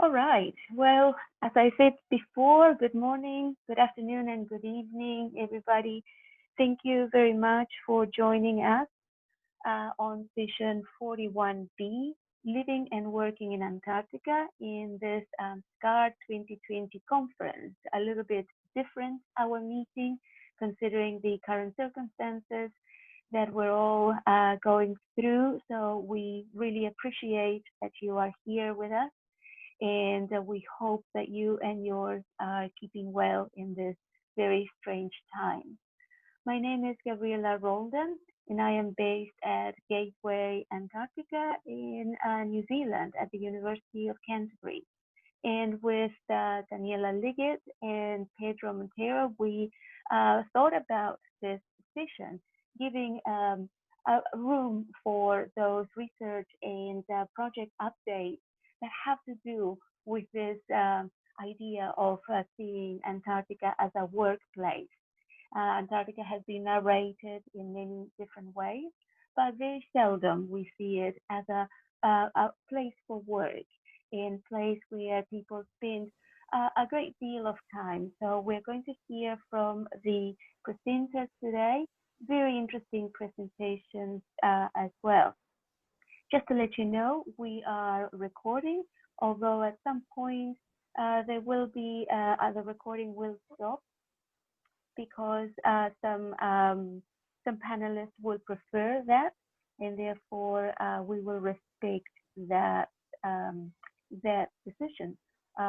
All right. Well, as I said before, good morning, good afternoon, and good evening, everybody. Thank you very much for joining us on session 41B, Living and Working in Antarctica, in this SCAR 2020 conference. A little bit different, our meeting, considering the current circumstances that we're all going through. So we really appreciate that you are here with us, and we hope that you and yours are keeping well in this very strange time. My name is Gabriela Roldan, and I am based at Gateway Antarctica in New Zealand at the University of Canterbury. And with Daniela Liggett and Pedro Montero, we thought about this session, giving a room for those research and project updates that have to do with this idea of seeing Antarctica as a workplace. Antarctica has been narrated in many different ways, but very seldom we see it as a place for work, in place where people spend a great deal of time. So we're going to hear from the presenters today, very interesting presentations as well. Just to let you know, we are recording, although at some point there will be, the recording will stop because some panelists will prefer that, and therefore we will respect that that decision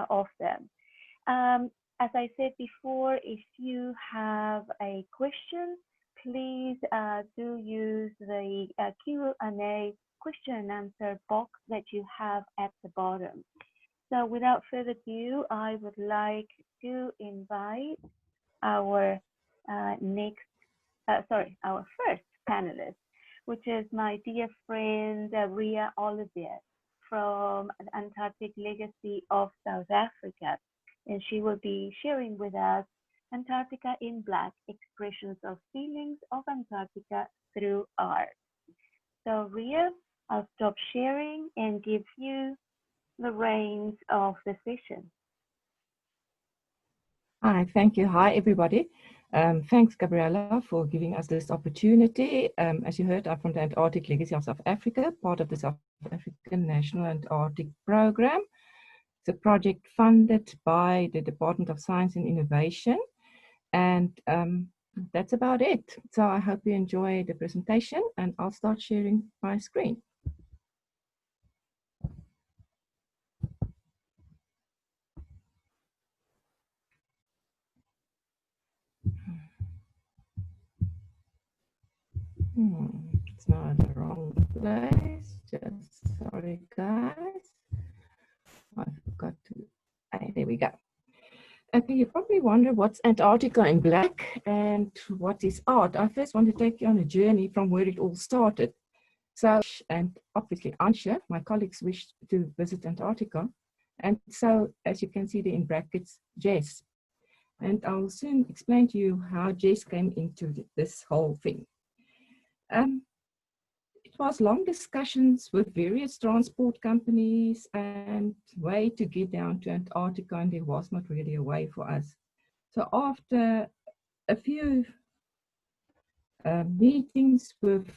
of them. As I said before, if you have a question, please do use the Q&A question and answer box that you have at the bottom. So without further ado, I would like to invite our our first panelist, which is my dear friend Ria Olivier from the Antarctic Legacy of South Africa. And she will be sharing with us Antarctica in Black, Expressions of Feelings of Antarctica Through Art. So Ria, I'll stop sharing and give you the reins of the session. Hi, thank you. Hi, everybody. Thanks, Gabriela, for giving us this opportunity. As you heard, I'm from the Antarctic Legacy of South Africa, part of the South African National Antarctic Program. It's a project funded by the Department of Science and Innovation. And that's about it. So I hope you enjoy the presentation, and I'll start sharing my screen. It's not the wrong place. Just sorry, guys. I forgot to. There we go. Okay, you probably wonder what's Antarctica in black and what is art. I first want to take you on a journey from where it all started. So, and obviously Ansha, my colleagues, wished to visit Antarctica. And so, as you can see there in brackets, Jess. And I'll soon explain to you how Jess came into this whole thing. It was long discussions with various transport companies and way to get down to Antarctica, and there was not really a way for us. So after a few meetings with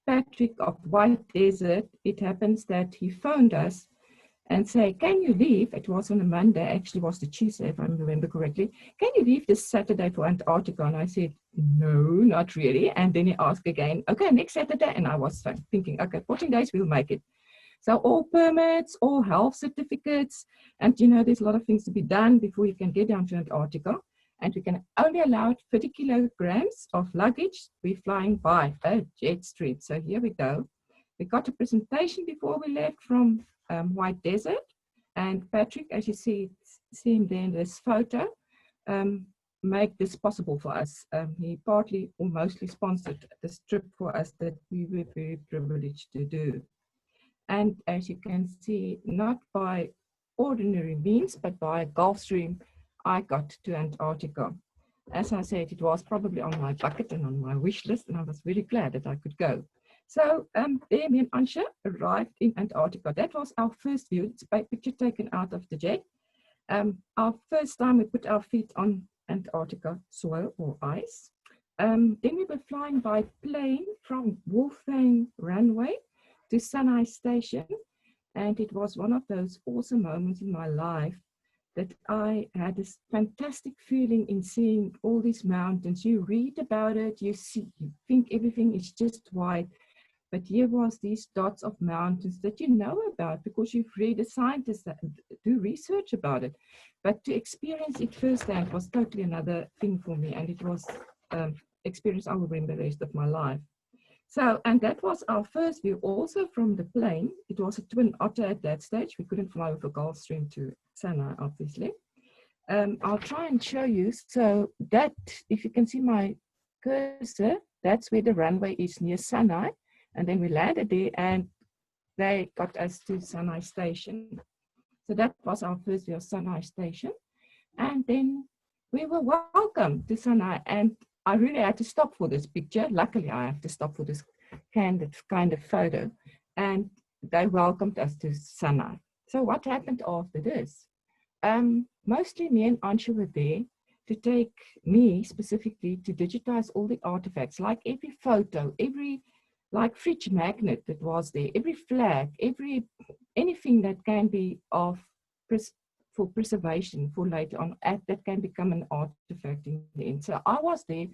Patrick of White Desert, it happens that he phoned us and say, can you leave? It was on a Monday, actually was the Tuesday, if I remember correctly. Can you leave this Saturday for Antarctica? And I said, no, not really. And then he asked again, okay, next Saturday. And I was thinking, okay, 14 days, we'll make it. So all permits, all health certificates, and you know, there's a lot of things to be done before you can get down to Antarctica. And we can only allow 30 kilograms of luggage. We're flying by a jet stream. So here we go. We got a presentation before we left from White Desert, and Patrick, as you see him there in this photo, make this possible for us. He partly or mostly sponsored this trip for us that we were very privileged to do. And as you can see, not by ordinary means, but by Gulfstream, I got to Antarctica. As I said, it was probably on my bucket and on my wish list, and I was very glad that I could go. So there me and Ansha arrived in Antarctica. That was our first view. It's a picture taken out of the jet. Our first time we put our feet on Antarctica soil or ice. Then we were flying by plane from Wolfgang runway to Sunrise Station. And it was one of those awesome moments in my life that I had this fantastic feeling in seeing all these mountains. You read about it, you see, you think everything is just white. But here was these dots of mountains that you know about because you've read the scientists that do research about it. But to experience it firsthand was totally another thing for me. And it was experience I will remember the rest of my life. So, and that was our first view also from the plane. It was a twin otter at that stage. We couldn't fly with a Gulfstream to Sanaa, obviously. I'll try and show you. So that, if you can see my cursor, that's where the runway is near Sanaa. And then we landed there and they got us to Sanaa Station. So that was our first view of Sanaa Station. And then we were welcome to Sanaa. And I really had to stop for this picture. Luckily, I have to stop for this candid kind of photo. And they welcomed us to Sanaa. So what happened after this? Mostly me and Ansha were there to take me specifically to digitize all the artifacts, like every photo, every like fridge magnet that was there, every flag, anything that can be of for preservation for later on, that can become an artifact in the end. So I was there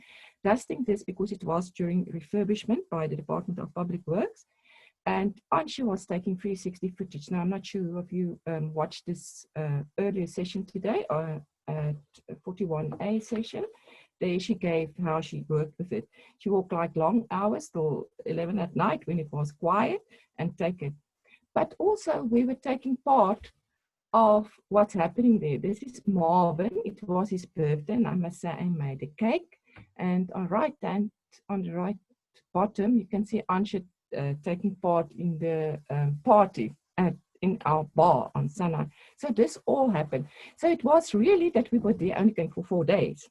dusting this because it was during refurbishment by the Department of Public Works. And Ansha was taking 360 footage. Now, I'm not sure if you watched this earlier session today or at 41A session. There she gave how she worked with it. She worked like long hours till 11 at night when it was quiet and take it. But also we were taking part of what's happening there. This is Marvin. It was his birthday and I must say I made a cake. And on the right bottom, you can see Ansha taking part in the party in our bar on Sanaa. So this all happened. So it was really that we were there only going for 4 days.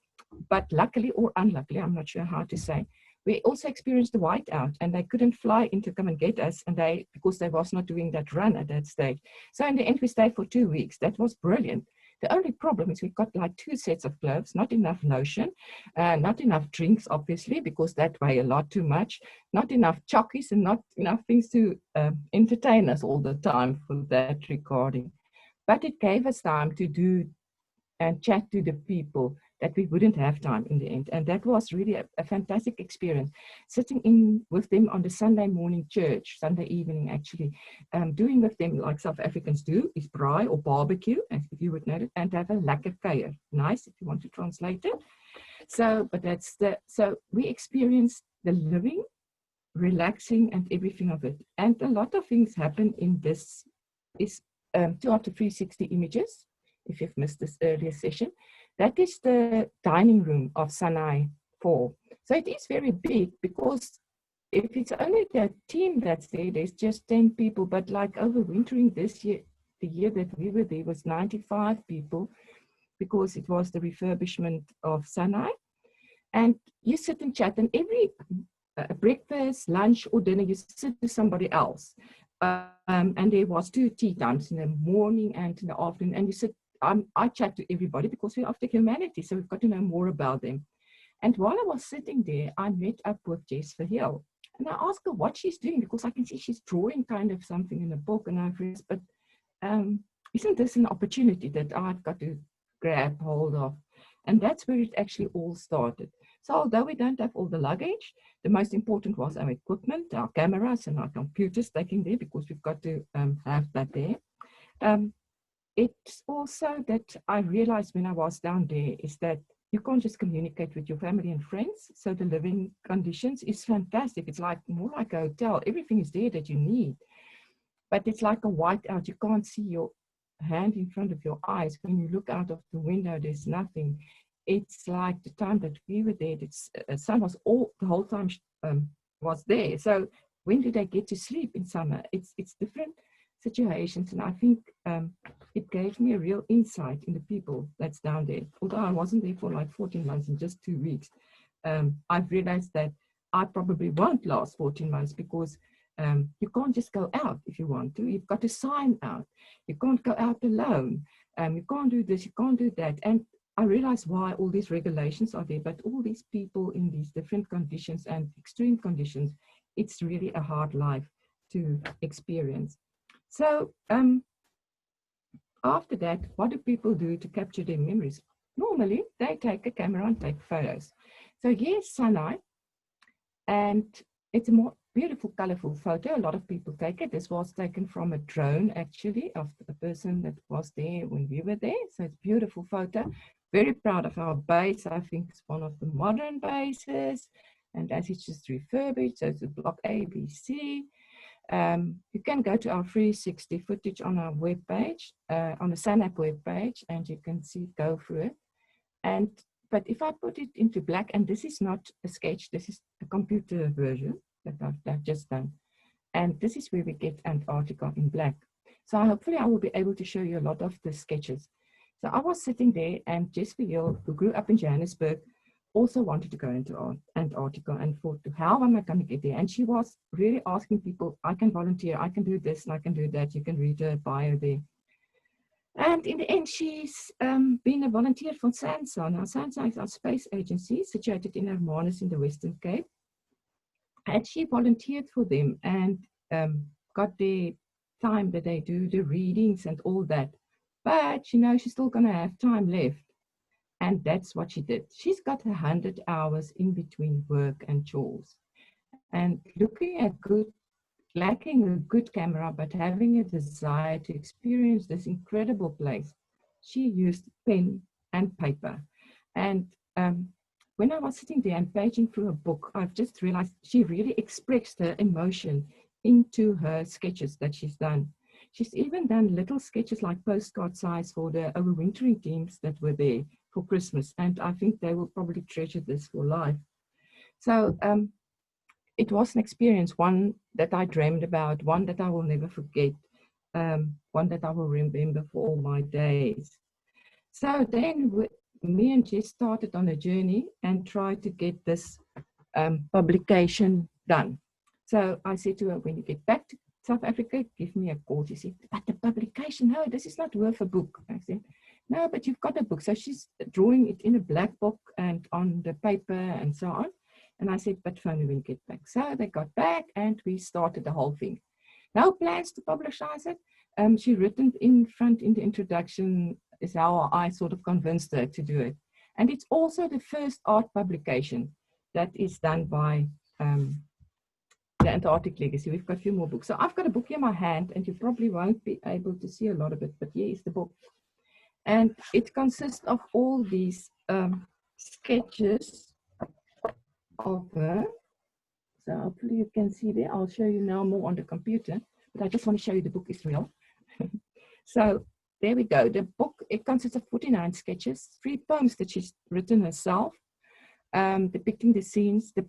But luckily or unluckily, I'm not sure how to say, we also experienced the whiteout and they couldn't fly in to come and get us because they was not doing that run at that stage. So in the end, we stayed for 2 weeks. That was brilliant. The only problem is we got like 2 sets of gloves, not enough lotion, not enough drinks, obviously, because that weigh a lot too much, not enough chockies and not enough things to entertain us all the time for that recording. But it gave us time to do and chat to the people that we wouldn't have time in the end. And that was really a fantastic experience. Sitting in with them on the Sunday morning church, Sunday evening actually, doing with them like South Africans do, is braai or barbecue, if you would know it, and have a lekker kuier. Nice if you want to translate it. So, so we experienced the living, relaxing and everything of it. And a lot of things happen in this is 2 out of 360 images. If you've missed this earlier session, that is the dining room of Sanaa 4. So it is very big because if it's only the team that's there, there's just 10 people, but like overwintering this year, the year that we were there was 95 people because it was the refurbishment of Sanaa. And you sit and chat and every breakfast, lunch or dinner, you sit with somebody else. And there was 2 tea times in the morning and in the afternoon, and you sit. I chat to everybody because we're after humanity, so we've got to know more about them. And while I was sitting there, I met up with Jess Verheul. And I asked her what she's doing because I can see she's drawing kind of something in a book. And I've realized, but isn't this an opportunity that I've got to grab hold of? And that's where it actually all started. So although we don't have all the luggage, the most important was our equipment, our cameras and our computers taken there because we've got to have that there. It's also that I realized when I was down there is that you can't just communicate with your family and friends. So the living conditions is fantastic. It's like more like a hotel. Everything is there that you need. But it's like a whiteout. You can't see your hand in front of your eyes. When you look out of the window, there's nothing. It's like the time that we were there, the sun was the whole time was there. So when did I get to sleep in summer? It's different situations, and I think it gave me a real insight in the people that's down there. Although I wasn't there for like 14 months in just 2 weeks, I've realized that I probably won't last 14 months because you can't just go out if you want to. You've got to sign out. You can't go out alone. You can't do this, you can't do that. And I realize why all these regulations are there, but all these people in these different conditions and extreme conditions, it's really a hard life to experience. So after that, what do people do to capture their memories? Normally, they take a camera and take photos. So here's sunlight, and it's a more beautiful, colorful photo. A lot of people take it. This was taken from a drone, actually, of the person that was there when we were there. So it's a beautiful photo. Very proud of our base. I think it's one of the modern bases. And as it's just refurbished, so it's a block A, B, C. You can go to our 360 footage on our webpage, on the SANAP webpage, and you can see, go through it. But if I put it into black, and this is not a sketch, this is a computer version that I've just done. And this is where we get Antarctica in black. So hopefully I will be able to show you a lot of the sketches. So I was sitting there, and Jessica Hill, who grew up in Johannesburg, also wanted to go into Antarctica and thought, how am I going to get there? And she was really asking people, I can volunteer, I can do this, and I can do that. You can read her bio there. And in the end, she's been a volunteer for SANSA. Now, SANSA is our space agency situated in Hermanus in the Western Cape. And she volunteered for them and got the time that they do the readings and all that. But, you know, she's still going to have time left. And that's what she did. She's got 100 hours in between work and chores. And looking at lacking a good camera, but having a desire to experience this incredible place, she used pen and paper. And when I was sitting there and paging through a book, I've just realized she really expressed her emotion into her sketches that she's done. She's even done little sketches like postcard size for the overwintering teams that were there for Christmas. And I think they will probably treasure this for life. So it was an experience, one that I dreamed about, one that I will never forget, one that I will remember for all my days. So then me and Jess started on a journey and tried to get this publication done. So I said to her, when you get back to South Africa, give me a call. She said, but the publication, no, this is not worth a book. I said, no, but you've got a book. So she's drawing it in a black book and on the paper and so on. And I said, but phone me when you get back. So they got back and we started the whole thing. No plans to publicize it. She written in front in the introduction is how I sort of convinced her to do it. And it's also the first art publication that is done by the Antarctic Legacy. We've got a few more books. So I've got a book in my hand and you probably won't be able to see a lot of it, but here is the book. And it consists of all these sketches of her. So hopefully you can see there. I'll show you now more on the computer, but I just want to show you the book is real. So there we go. The book, it consists of 49 sketches, 3 poems that she's written herself, depicting the scenes. The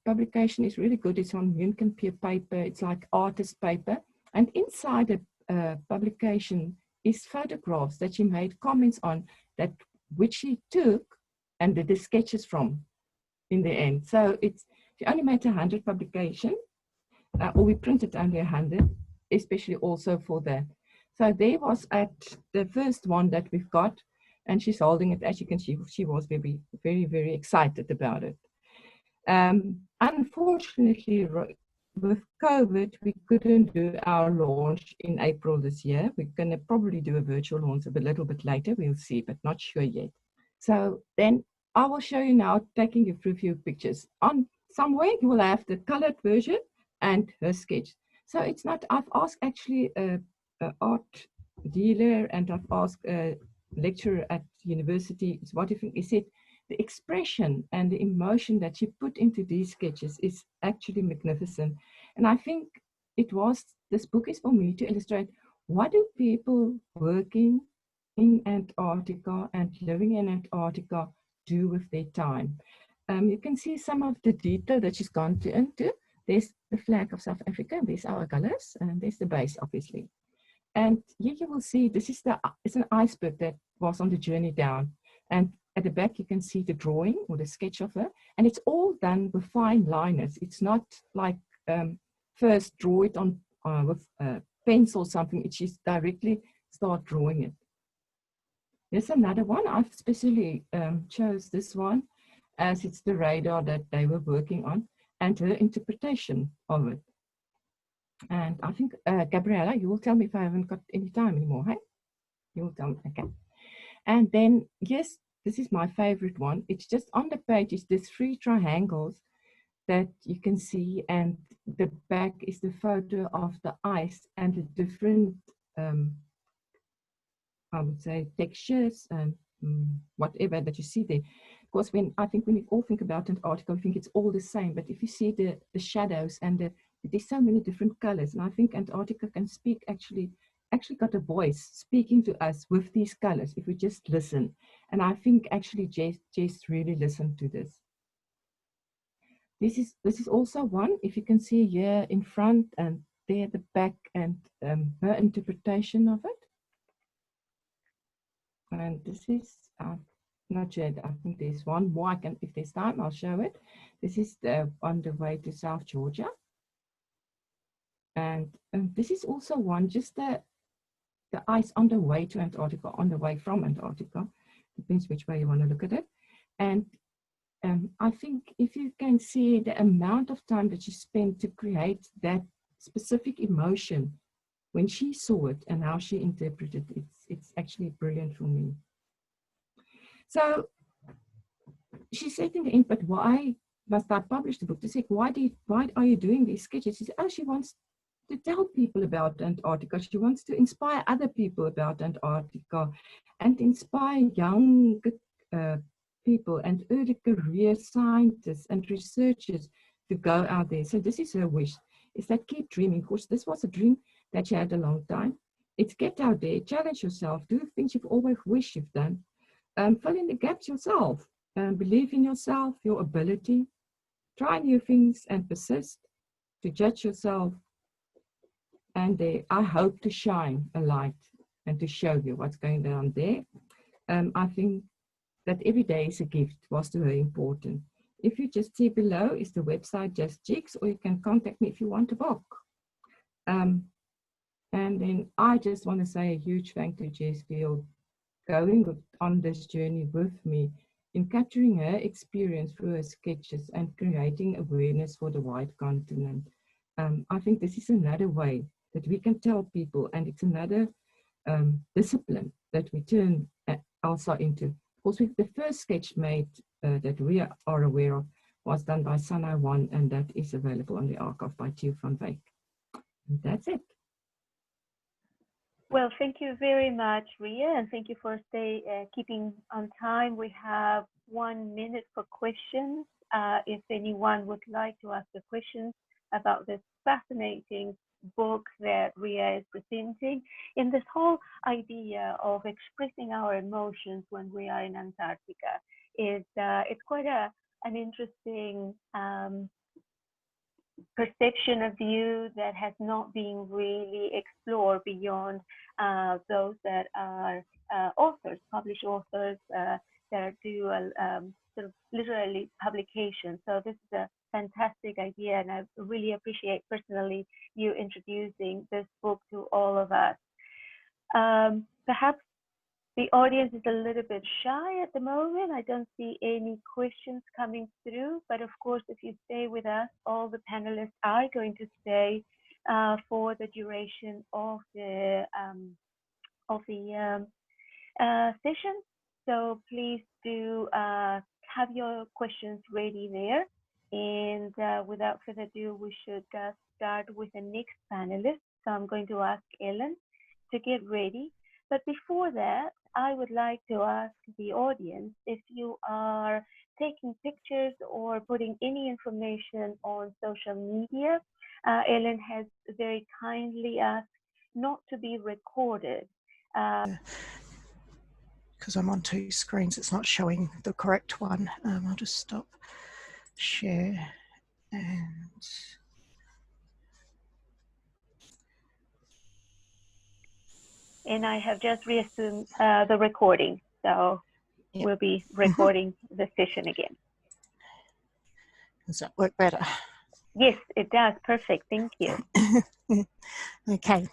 publication is really good. It's on Munkenpier paper. It's like artist paper. And inside the publication is photographs that she made comments on, that which she took and did the sketches from in the end. So she only made 100 publication, or we printed only 100, especially also for that. So there was at the first one that we've got, and she's holding it. As you can see, she was very, very, very excited about it. Unfortunately, with COVID, we couldn't do our launch in April this year. We're going to probably do a virtual launch a little bit later. We'll see, but not sure yet. So then I will show you now, taking you through a few pictures. On somewhere, you will have the colored version and her sketch. So it's not, I've asked actually an art dealer and I've asked a lecturer at university, what do you think? He said, the expression and the emotion that she put into these sketches is actually magnificent. And I think this book is for me to illustrate, what do people working in Antarctica and living in Antarctica do with their time? You can see some of the detail that she's gone into. There's the flag of South Africa, there's our colors, and there's the base, obviously. And here you will see, it's an iceberg that was on the journey down. And at the back you can see the drawing or the sketch of her, and it's all done with fine liners. It's not like first draw it on with a pencil or something. It's just directly start drawing it. There's another one. I've specially chose this one as it's the radar that they were working on and her interpretation of it. And I think, Gabriella, you will tell me if I haven't got any time anymore, hey? You will tell me, okay. And then, yes, this is my favorite one. It's just on the page, it's the 3 triangles that you can see, and the back is the photo of the ice and the different, I would say, textures and whatever that you see there. Because I think when we all think about Antarctica, we think it's all the same. But if you see the shadows and there's so many different colors, and I think Antarctica can speak actually got a voice speaking to us with these colors if we just listen. And I think actually Jess really listened to this. This is also one, if you can see here in front and there at the back, and her interpretation of it. And this is not yet. I think there's one more. If there's time, I'll show it. This is on the way to South Georgia. And this is also one, just the ice on the way to Antarctica, on the way from Antarctica. Depends which way you want to look at it. And I think if you can see the amount of time that she spent to create that specific emotion when she saw it and how she interpreted it, it's actually brilliant for me. So she said in the end, but why must I publish the book? They said, why are you doing these sketches? She said, oh, she wants to tell people about Antarctica. She wants to inspire other people about Antarctica and inspire young people and early career scientists and researchers to go out there. So this is her wish, is that keep dreaming. Of course, this was a dream that she had a long time. It's get out there, challenge yourself, do things you've always wished you've done. Fill in the gaps yourself, believe in yourself, your ability, try new things and persist to judge yourself. And I hope to shine a light and to show you what's going on there. I think that every day is a gift was to her important. If you just see below is the website Just Jigs, or you can contact me if you want a book. And then I just want to say a huge thank you to Jess for going on this journey with me in capturing her experience through her sketches and creating awareness for the white continent. I think this is another way that we can tell people, and it's another discipline that we turn also into. Of course, the first sketch made that we are aware of was done by Sanai One, and that is available on the archive by Theo van Wyk. And that's it. Well, thank you very much, Ria, and thank you for keeping on time. We have 1 minute for questions. If anyone would like to ask a question about this fascinating book that Ria is presenting, in this whole idea of expressing our emotions when we are in Antarctica, it's quite an interesting perception of you that has not been really explored beyond those that are authors, published authors that do sort of literary publication. So this is a fantastic idea, and I really appreciate personally you introducing this book to all of us. Perhaps the audience is a little bit shy at the moment. I don't see any questions coming through, but of course, if you stay with us, all the panelists are going to stay for the duration of the session. So please do have your questions ready there. And without further ado, we should start with the next panelist. So I'm going to ask Ellen to get ready. But before that, I would like to ask the audience if you are taking pictures or putting any information on social media. Ellen has very kindly asked not to be recorded. Because I'm on 2 screens, it's not showing the correct one. I'll just stop share and I have just reassumed the recording. So Yep. we'll be recording the session again. Does that work better? Yes, it does. Perfect. Thank you. Okay.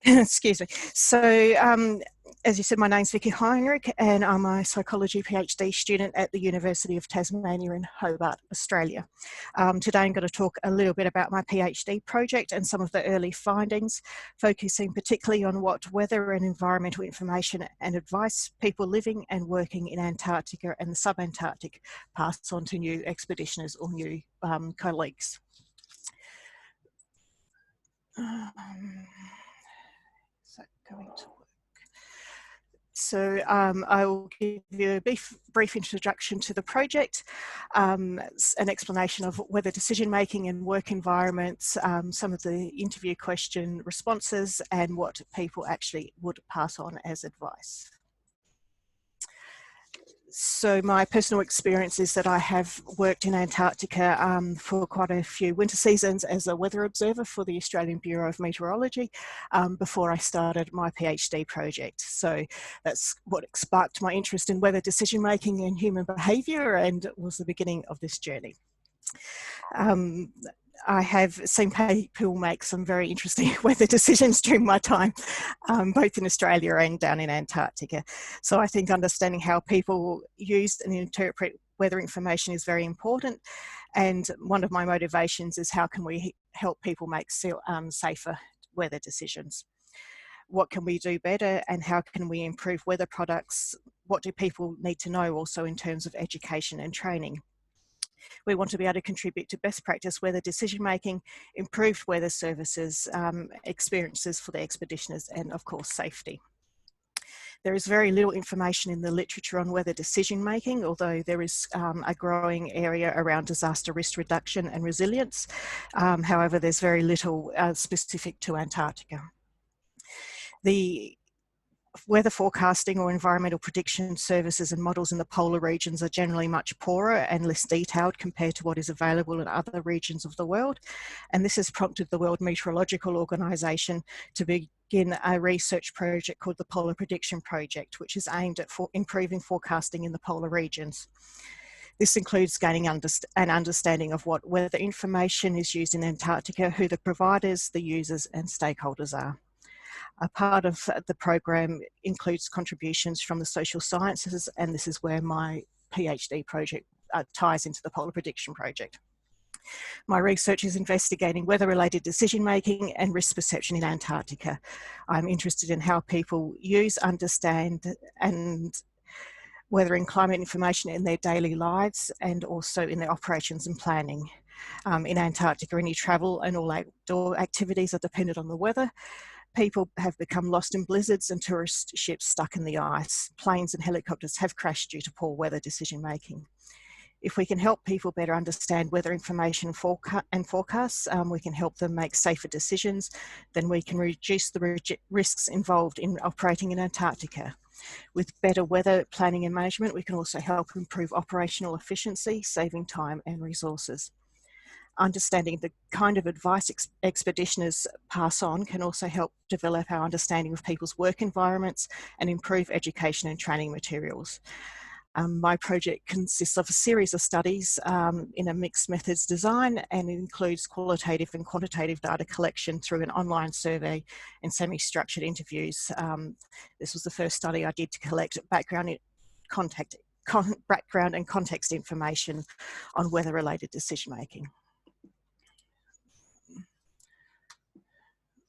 Excuse me. So, as you said, my name's Vicky Heinrich, and I'm a psychology PhD student at the University of Tasmania in Hobart, Australia. Today I'm going to talk a little bit about my PhD project and some of the early findings, focusing particularly on what weather and environmental information and advice people living and working in Antarctica and the subantarctic pass on to new expeditioners or new colleagues. Is that going to work? So I will give you a brief introduction to the project, an explanation of weather decision making and work environments, some of the interview question responses, and what people actually would pass on as advice. So my personal experience is that I have worked in Antarctica for quite a few winter seasons as a weather observer for the Australian Bureau of Meteorology before I started my PhD project. So that's what sparked my interest in weather decision making and human behaviour, and was the beginning of this journey. I have seen people make some very interesting weather decisions during my time, both in Australia and down in Antarctica. So I think understanding how people use and interpret weather information is very important. And one of my motivations is how can we help people make safer weather decisions? What can we do better, and how can we improve weather products? What do people need to know also in terms of education and training? We want to be able to contribute to best practice weather decision making, improved weather services, experiences for the expeditioners, and of course safety. There is very little information in the literature on weather decision making, although there is a growing area around disaster risk reduction and resilience. However, there's very little specific to Antarctica. The weather forecasting or environmental prediction services and models in the polar regions are generally much poorer and less detailed compared to what is available in other regions of the world. And this has prompted the World Meteorological Organization to begin a research project called the Polar Prediction Project, which is aimed at improving forecasting in the polar regions. This includes gaining an understanding of what weather information is used in Antarctica, who the providers, the users and stakeholders are. A part of the program includes contributions from the social sciences, and this is where my PhD project ties into the Polar Prediction Project. My research is investigating weather-related decision-making and risk perception in Antarctica. I'm interested in how people use, understand, and weather and climate information in their daily lives and also in their operations and planning. In Antarctica, any travel and all outdoor activities are dependent on the weather. People have become lost in blizzards and tourist ships stuck in the ice. Planes and helicopters have crashed due to poor weather decision making. If we can help people better understand weather information and forecasts, we can help them make safer decisions, then we can reduce the risks involved in operating in Antarctica. With better weather planning and management, we can also help improve operational efficiency, saving time and resources. Understanding the kind of advice expeditioners pass on can also help develop our understanding of people's work environments and improve education and training materials. My project consists of a series of studies in a mixed methods design, and includes qualitative and quantitative data collection through an online survey and semi-structured interviews. This was the first study I did to collect background and context information on weather-related decision making.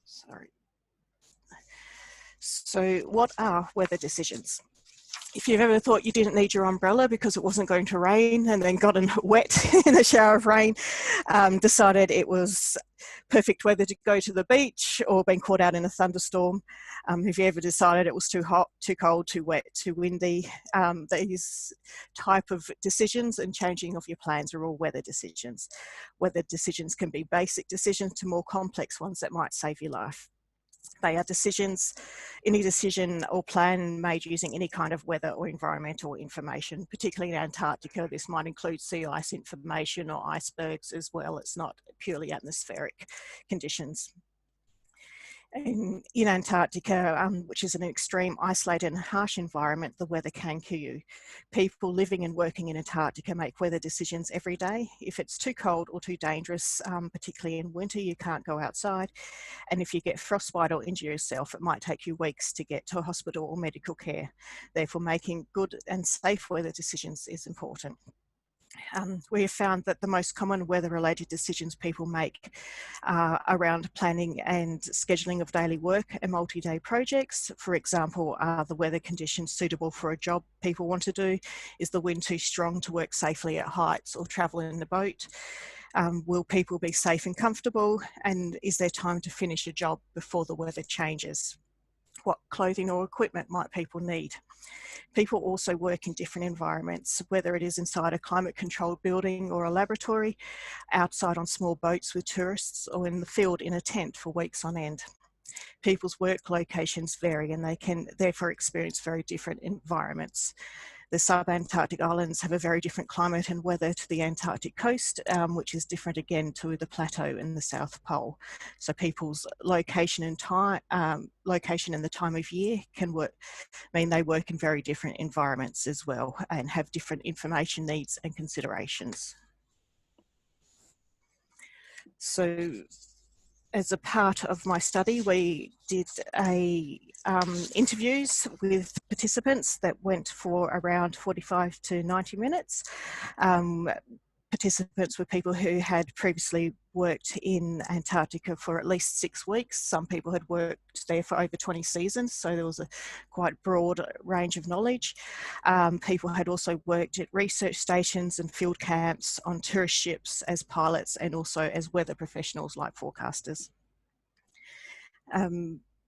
Sorry. So what are weather decisions? If you've ever thought you didn't need your umbrella because it wasn't going to rain and then gotten wet in a shower of rain, decided it was perfect weather to go to the beach, or been caught out in a thunderstorm, if you ever decided it was too hot, too cold, too wet, too windy, these type of decisions and changing of your plans are all weather decisions. Weather decisions can be basic decisions to more complex ones that might save your life. They are decisions, any decision or plan made using any kind of weather or environmental information, particularly in Antarctica. This might include sea ice information or icebergs as well. It's not purely atmospheric conditions. In Antarctica, which is an extreme, isolated and harsh environment, the weather can kill you. People living and working in Antarctica make weather decisions every day. If it's too cold or too dangerous, particularly in winter, you can't go outside. And if you get frostbite or injure yourself, it might take you weeks to get to a hospital or medical care. Therefore, making good and safe weather decisions is important. We have found that the most common weather-related decisions people make are around planning and scheduling of daily work and multi-day projects. For example, are the weather conditions suitable for a job people want to do? Is the wind too strong to work safely at heights or travel in the boat? Will people be safe and comfortable? And is there time to finish a job before the weather changes? What clothing or equipment might people need? People also work in different environments, whether it is inside a climate-controlled building or a laboratory, outside on small boats with tourists, or in the field in a tent for weeks on end. People's work locations vary and they can therefore experience very different environments. The subantarctic islands have a very different climate and weather to the Antarctic coast, which is different again to the plateau in the South Pole. So people's location and time, location and the time of year can mean they work in very different environments as well and have different information needs and considerations. So as a part of my study, we did interviews with participants that went for around 45 to 90 minutes. Participants were people who had previously worked in Antarctica for at least 6 weeks. Some people had worked there for over 20 seasons, so there was a quite broad range of knowledge. People had also worked at research stations and field camps, on tourist ships as pilots, and also as weather professionals like forecasters.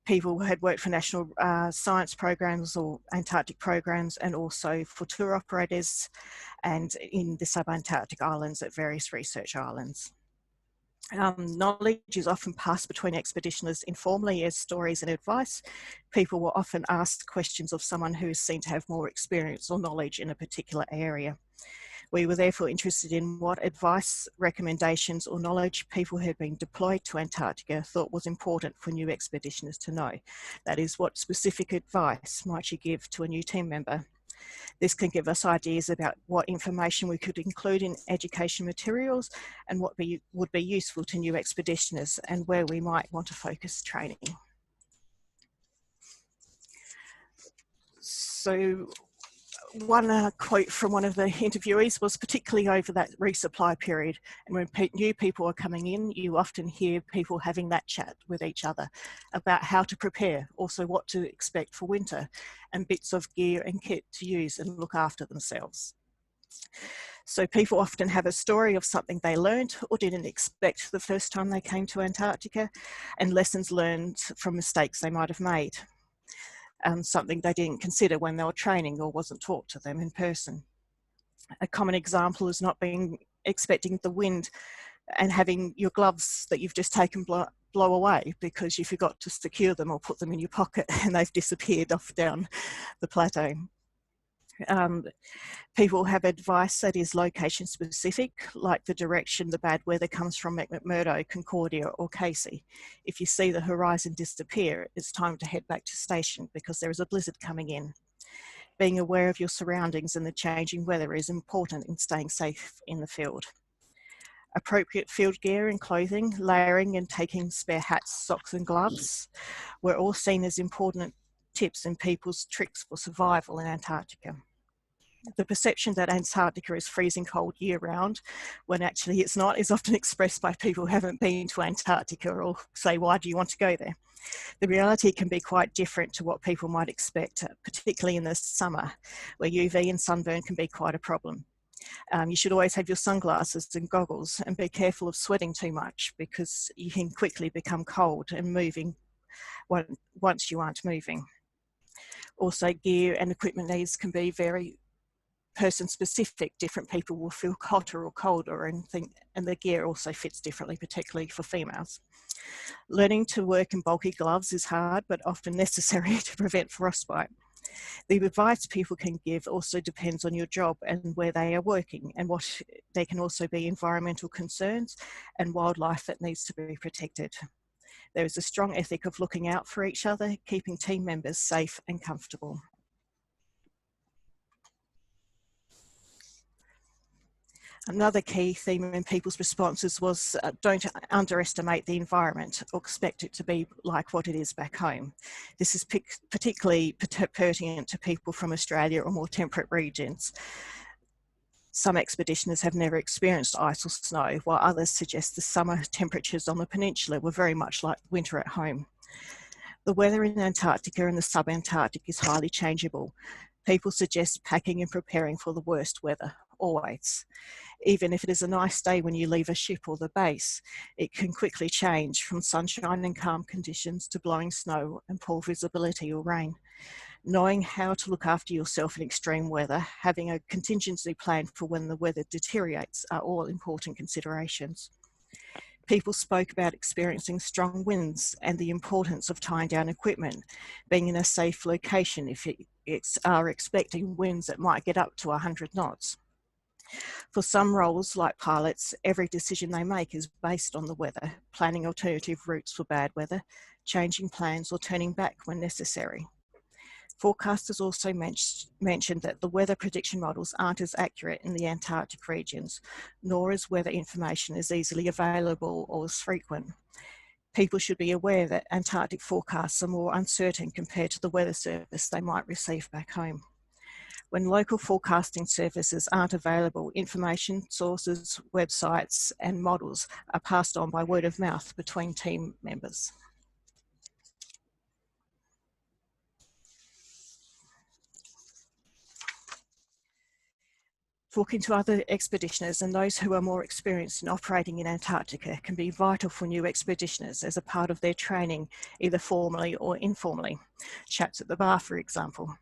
People had worked for national science programs or Antarctic programs, and also for tour operators and in the subantarctic islands at various research islands. Knowledge is often passed between expeditioners informally as stories and advice. People will often ask questions of someone who is seen to have more experience or knowledge in a particular area. We were therefore interested in what advice, recommendations or knowledge people who had been deployed to Antarctica thought was important for new expeditioners to know. That is, what specific advice might you give to a new team member? This can give us ideas about what information we could include in education materials and what would be useful to new expeditioners and where we might want to focus training. So one quote from one of the interviewees was, particularly over that resupply period, and when new people are coming in, you often hear people having that chat with each other about how to prepare, also what to expect for winter, and bits of gear and kit to use and look after themselves. So people often have a story of something they learned or didn't expect the first time they came to Antarctica, and lessons learned from mistakes they might have made. Something they didn't consider when they were training or wasn't taught to them in person. A common example is not expecting the wind and having your gloves that you've just taken blow away because you forgot to secure them or put them in your pocket and they've disappeared off down the plateau. People have advice that is location specific, like the direction the bad weather comes from McMurdo, Concordia or Casey. If you see the horizon disappear, it's time to head back to station because there is a blizzard coming in. Being aware of your surroundings and the changing weather is important in staying safe in the field. Appropriate field gear and clothing, layering and taking spare hats, socks and gloves were all seen as important tips and people's tricks for survival in Antarctica. The perception that Antarctica is freezing cold year round, when actually it's not, is often expressed by people who haven't been to Antarctica or say, why do you want to go there? The reality can be quite different to what people might expect, particularly in the summer, where UV and sunburn can be quite a problem. You should always have your sunglasses and goggles and be careful of sweating too much because you can quickly become cold and moving once you aren't moving. Also, gear and equipment needs can be very person specific. Different people will feel hotter or colder and the gear also fits differently, particularly for females. Learning to work in bulky gloves is hard but often necessary to prevent frostbite. The advice people can give also depends on your job and where they are working, and what there can also be environmental concerns and wildlife that needs to be protected. There is a strong ethic of looking out for each other, keeping team members safe and comfortable. Another key theme in people's responses was don't underestimate the environment or expect it to be like what it is back home. This is particularly pertinent to people from Australia or more temperate regions. Some expeditioners have never experienced ice or snow, while others suggest the summer temperatures on the peninsula were very much like winter at home. The weather in Antarctica and the sub-Antarctic is highly changeable. People suggest packing and preparing for the worst weather, always. Even if it is a nice day when you leave a ship or the base, it can quickly change from sunshine and calm conditions to blowing snow and poor visibility or rain. Knowing how to look after yourself in extreme weather, having a contingency plan for when the weather deteriorates are all important considerations. People spoke about experiencing strong winds and the importance of tying down equipment, being in a safe location if it's expecting winds that might get up to 100 knots. For some roles, like pilots, every decision they make is based on the weather, planning alternative routes for bad weather, changing plans or turning back when necessary. Forecasters also mentioned that the weather prediction models aren't as accurate in the Antarctic regions, nor is weather information as easily available or as frequent. People should be aware that Antarctic forecasts are more uncertain compared to the weather service they might receive back home. When local forecasting services aren't available, information sources, websites, and models are passed on by word of mouth between team members. Talking to other expeditioners and those who are more experienced in operating in Antarctica can be vital for new expeditioners as a part of their training, either formally or informally. Chats at the bar, for example.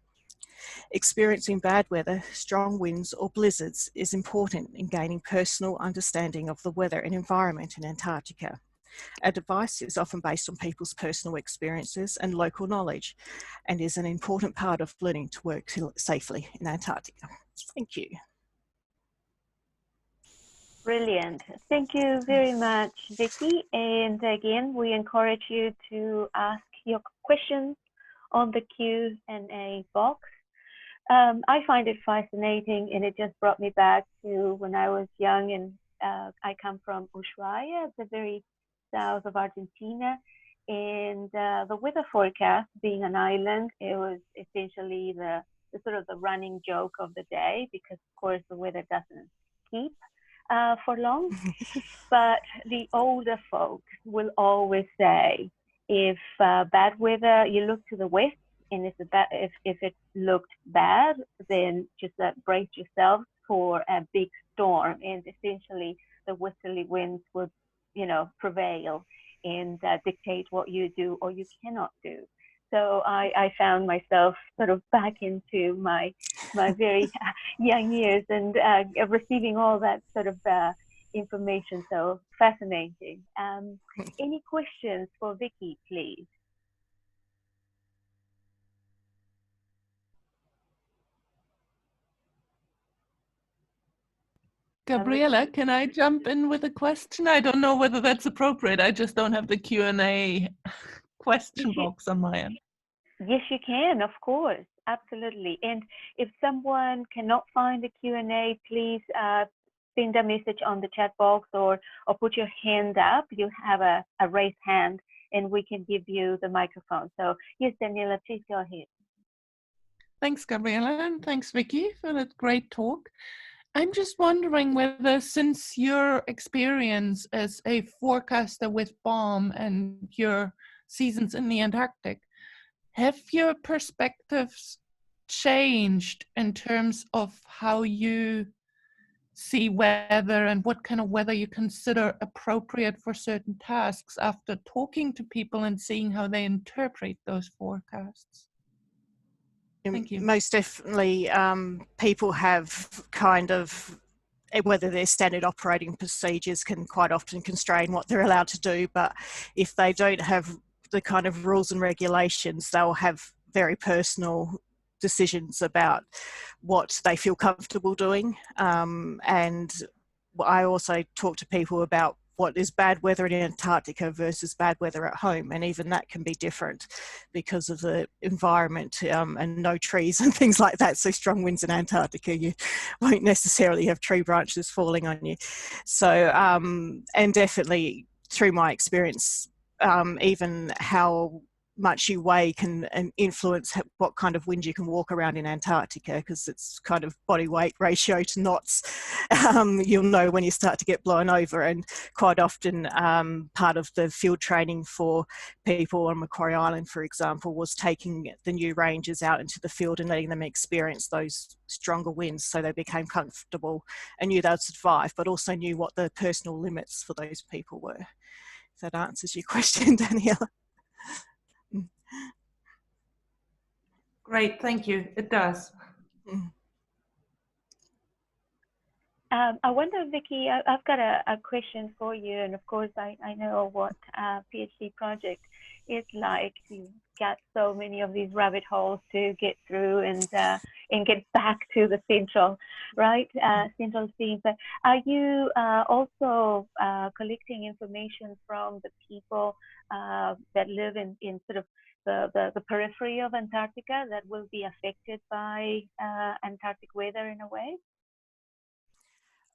Experiencing bad weather, strong winds or blizzards is important in gaining personal understanding of the weather and environment in Antarctica. Advice is often based on people's personal experiences and local knowledge and is an important part of learning to work safely in Antarctica. Thank you. Brilliant. Thank you very much, Vicky. And again, we encourage you to ask your questions on the Q&A box. I find it fascinating, and it just brought me back to when I was young, and I come from Ushuaia, the very south of Argentina, and the weather forecast, being an island, it was essentially the sort of the running joke of the day, because of course the weather doesn't keep for long. But the older folks will always say, if bad weather, you look to the west, and if it looked bad, then just brace yourself for a big storm, and essentially the westerly winds would, prevail and dictate what you do or you cannot do. So I found myself sort of back into my very young years and receiving all that sort of information. So fascinating. Any questions for Vicky, please? Gabriella, can I jump in with a question? I don't know whether that's appropriate. I just don't have the Q&A question box on my end. Yes, you can, of course, absolutely. And if someone cannot find the Q&A, please send a message on the chat box or put your hand up. You have a raised hand, and we can give you the microphone. So yes, Daniela, please go ahead. Thanks, Gabriella, and thanks, Vicky, for that great talk. I'm just wondering whether, since your experience as a forecaster with BOM and your seasons in the Antarctic, have your perspectives changed in terms of how you see weather and what kind of weather you consider appropriate for certain tasks after talking to people and seeing how they interpret those forecasts? Thank you. Most definitely, people have kind of, whether their standard operating procedures can quite often constrain what they're allowed to do, but if they don't have the kind of rules and regulations, they'll have very personal decisions about what they feel comfortable doing. And I also talk to people about what is bad weather in Antarctica versus bad weather at home, and even that can be different because of the environment and no trees and things like that. So strong winds in Antarctica, you won't necessarily have tree branches falling on you. So and definitely through my experience, even how much you weigh can influence what kind of wind you can walk around in Antarctica, because it's kind of body weight ratio to knots. You'll know when you start to get blown over, and quite often part of the field training for people on Macquarie Island, for example, was taking the new rangers out into the field and letting them experience those stronger winds, so they became comfortable and knew they'd survive, but also knew what the personal limits for those people were. If that answers your question, Daniela. Great, thank you. It does. I wonder, Vicky, I've got a question for you, and of course I know what PhD project is like. You've got so many of these rabbit holes to get through and get back to the central, right? Central theme. But are you also collecting information from the people that live in sort of the periphery of Antarctica that will be affected by Antarctic weather in a way?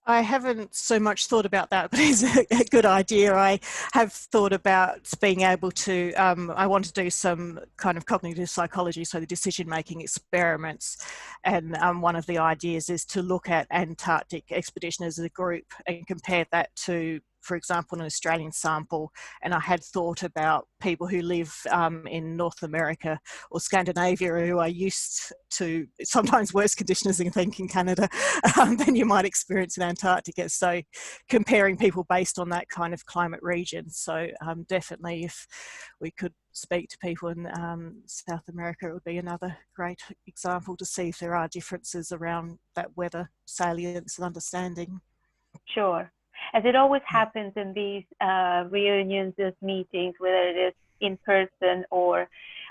I haven't so much thought about that, but it's a good idea. I have thought about being able to, I want to do some kind of cognitive psychology, so the decision-making experiments. And one of the ideas is to look at Antarctic expedition as a group and compare that to, for example, an Australian sample. And I had thought about people who live in North America or Scandinavia who are used to sometimes worse conditions than in Canada than you might experience in Antarctica. So comparing people based on that kind of climate region. So definitely if we could speak to people in South America, it would be another great example to see if there are differences around that weather salience and understanding. Sure. As it always happens in these reunions, these meetings, whether it is in person or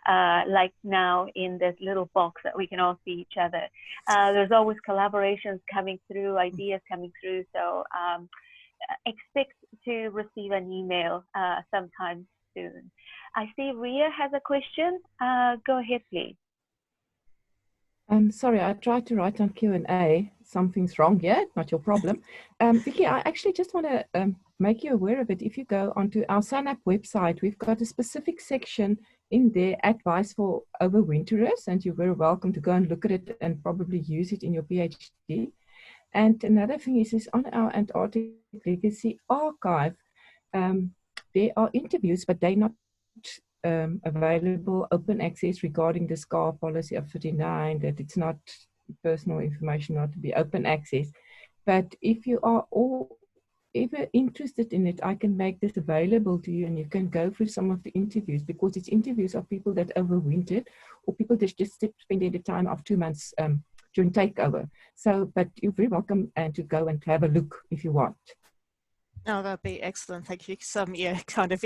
like now in this little box that we can all see each other, there's always collaborations coming through, ideas coming through. So expect to receive an email sometime soon. I see Ria has a question. Go ahead, please. Sorry, I tried to write on Q&A. Something's wrong here, not your problem. Vicky, I actually just want to make you aware of it. If you go onto our SANAP website, we've got a specific section in there, advice for overwinterers, and you're very welcome to go and look at it and probably use it in your PhD. And another thing is on our Antarctic Legacy archive, there are interviews, but they're not available open access regarding the SCAR policy of 39, that it's not personal information, not to be open access. But if you are all ever interested in it, I can make this available to you and you can go through some of the interviews, because it's interviews of people that overwintered or people that just spent the time of 2 months during takeover. So, but you're very welcome and to go and have a look if you want. Oh, that'd be excellent. Thank you. Yeah, kind of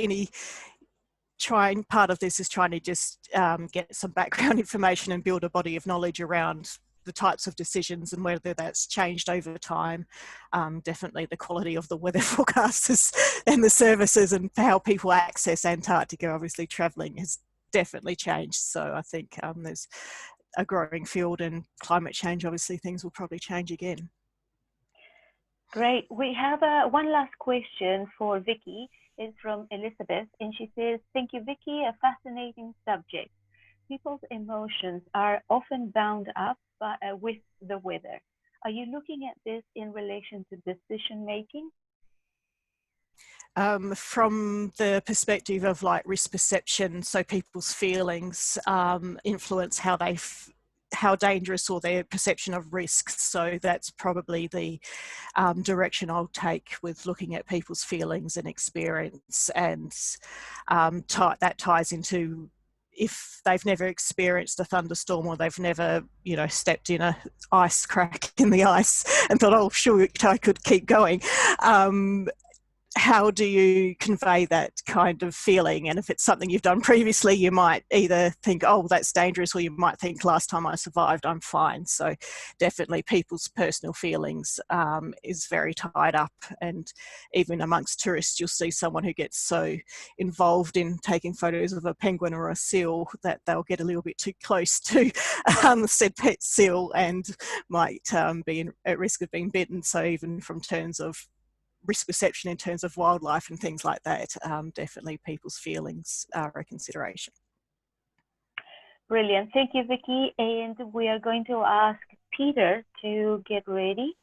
part of this is trying to just get some background information and build a body of knowledge around the types of decisions and whether that's changed over time. Definitely the quality of the weather forecasters and the services and how people access Antarctica, obviously travelling has definitely changed. So I think there's a growing field, and climate change, obviously things will probably change again. Great. We have one last question for Vicky. Is from Elizabeth, and she says, thank you, Vicky, a fascinating subject. People's emotions are often bound up with the weather. Are you looking at this in relation to decision making? From the perspective of like risk perception, so people's feelings influence how dangerous or their perception of risk. So that's probably the direction I'll take with looking at people's feelings and experience, and that ties into if they've never experienced a thunderstorm or they've never, stepped in a ice crack in the ice and thought, oh, sure, I could keep going. how do you convey that kind of feeling? And if it's something you've done previously, you might either think, oh, that's dangerous, or you might think, last time I survived, I'm fine. So definitely people's personal feelings is very tied up. And even amongst tourists, you'll see someone who gets so involved in taking photos of a penguin or a seal that they'll get a little bit too close to said pet seal and might be at risk of being bitten. So even from terms of risk perception in terms of wildlife and things like that, definitely people's feelings are a consideration. Brilliant. Thank you, Vicky. And we are going to ask Peter to get ready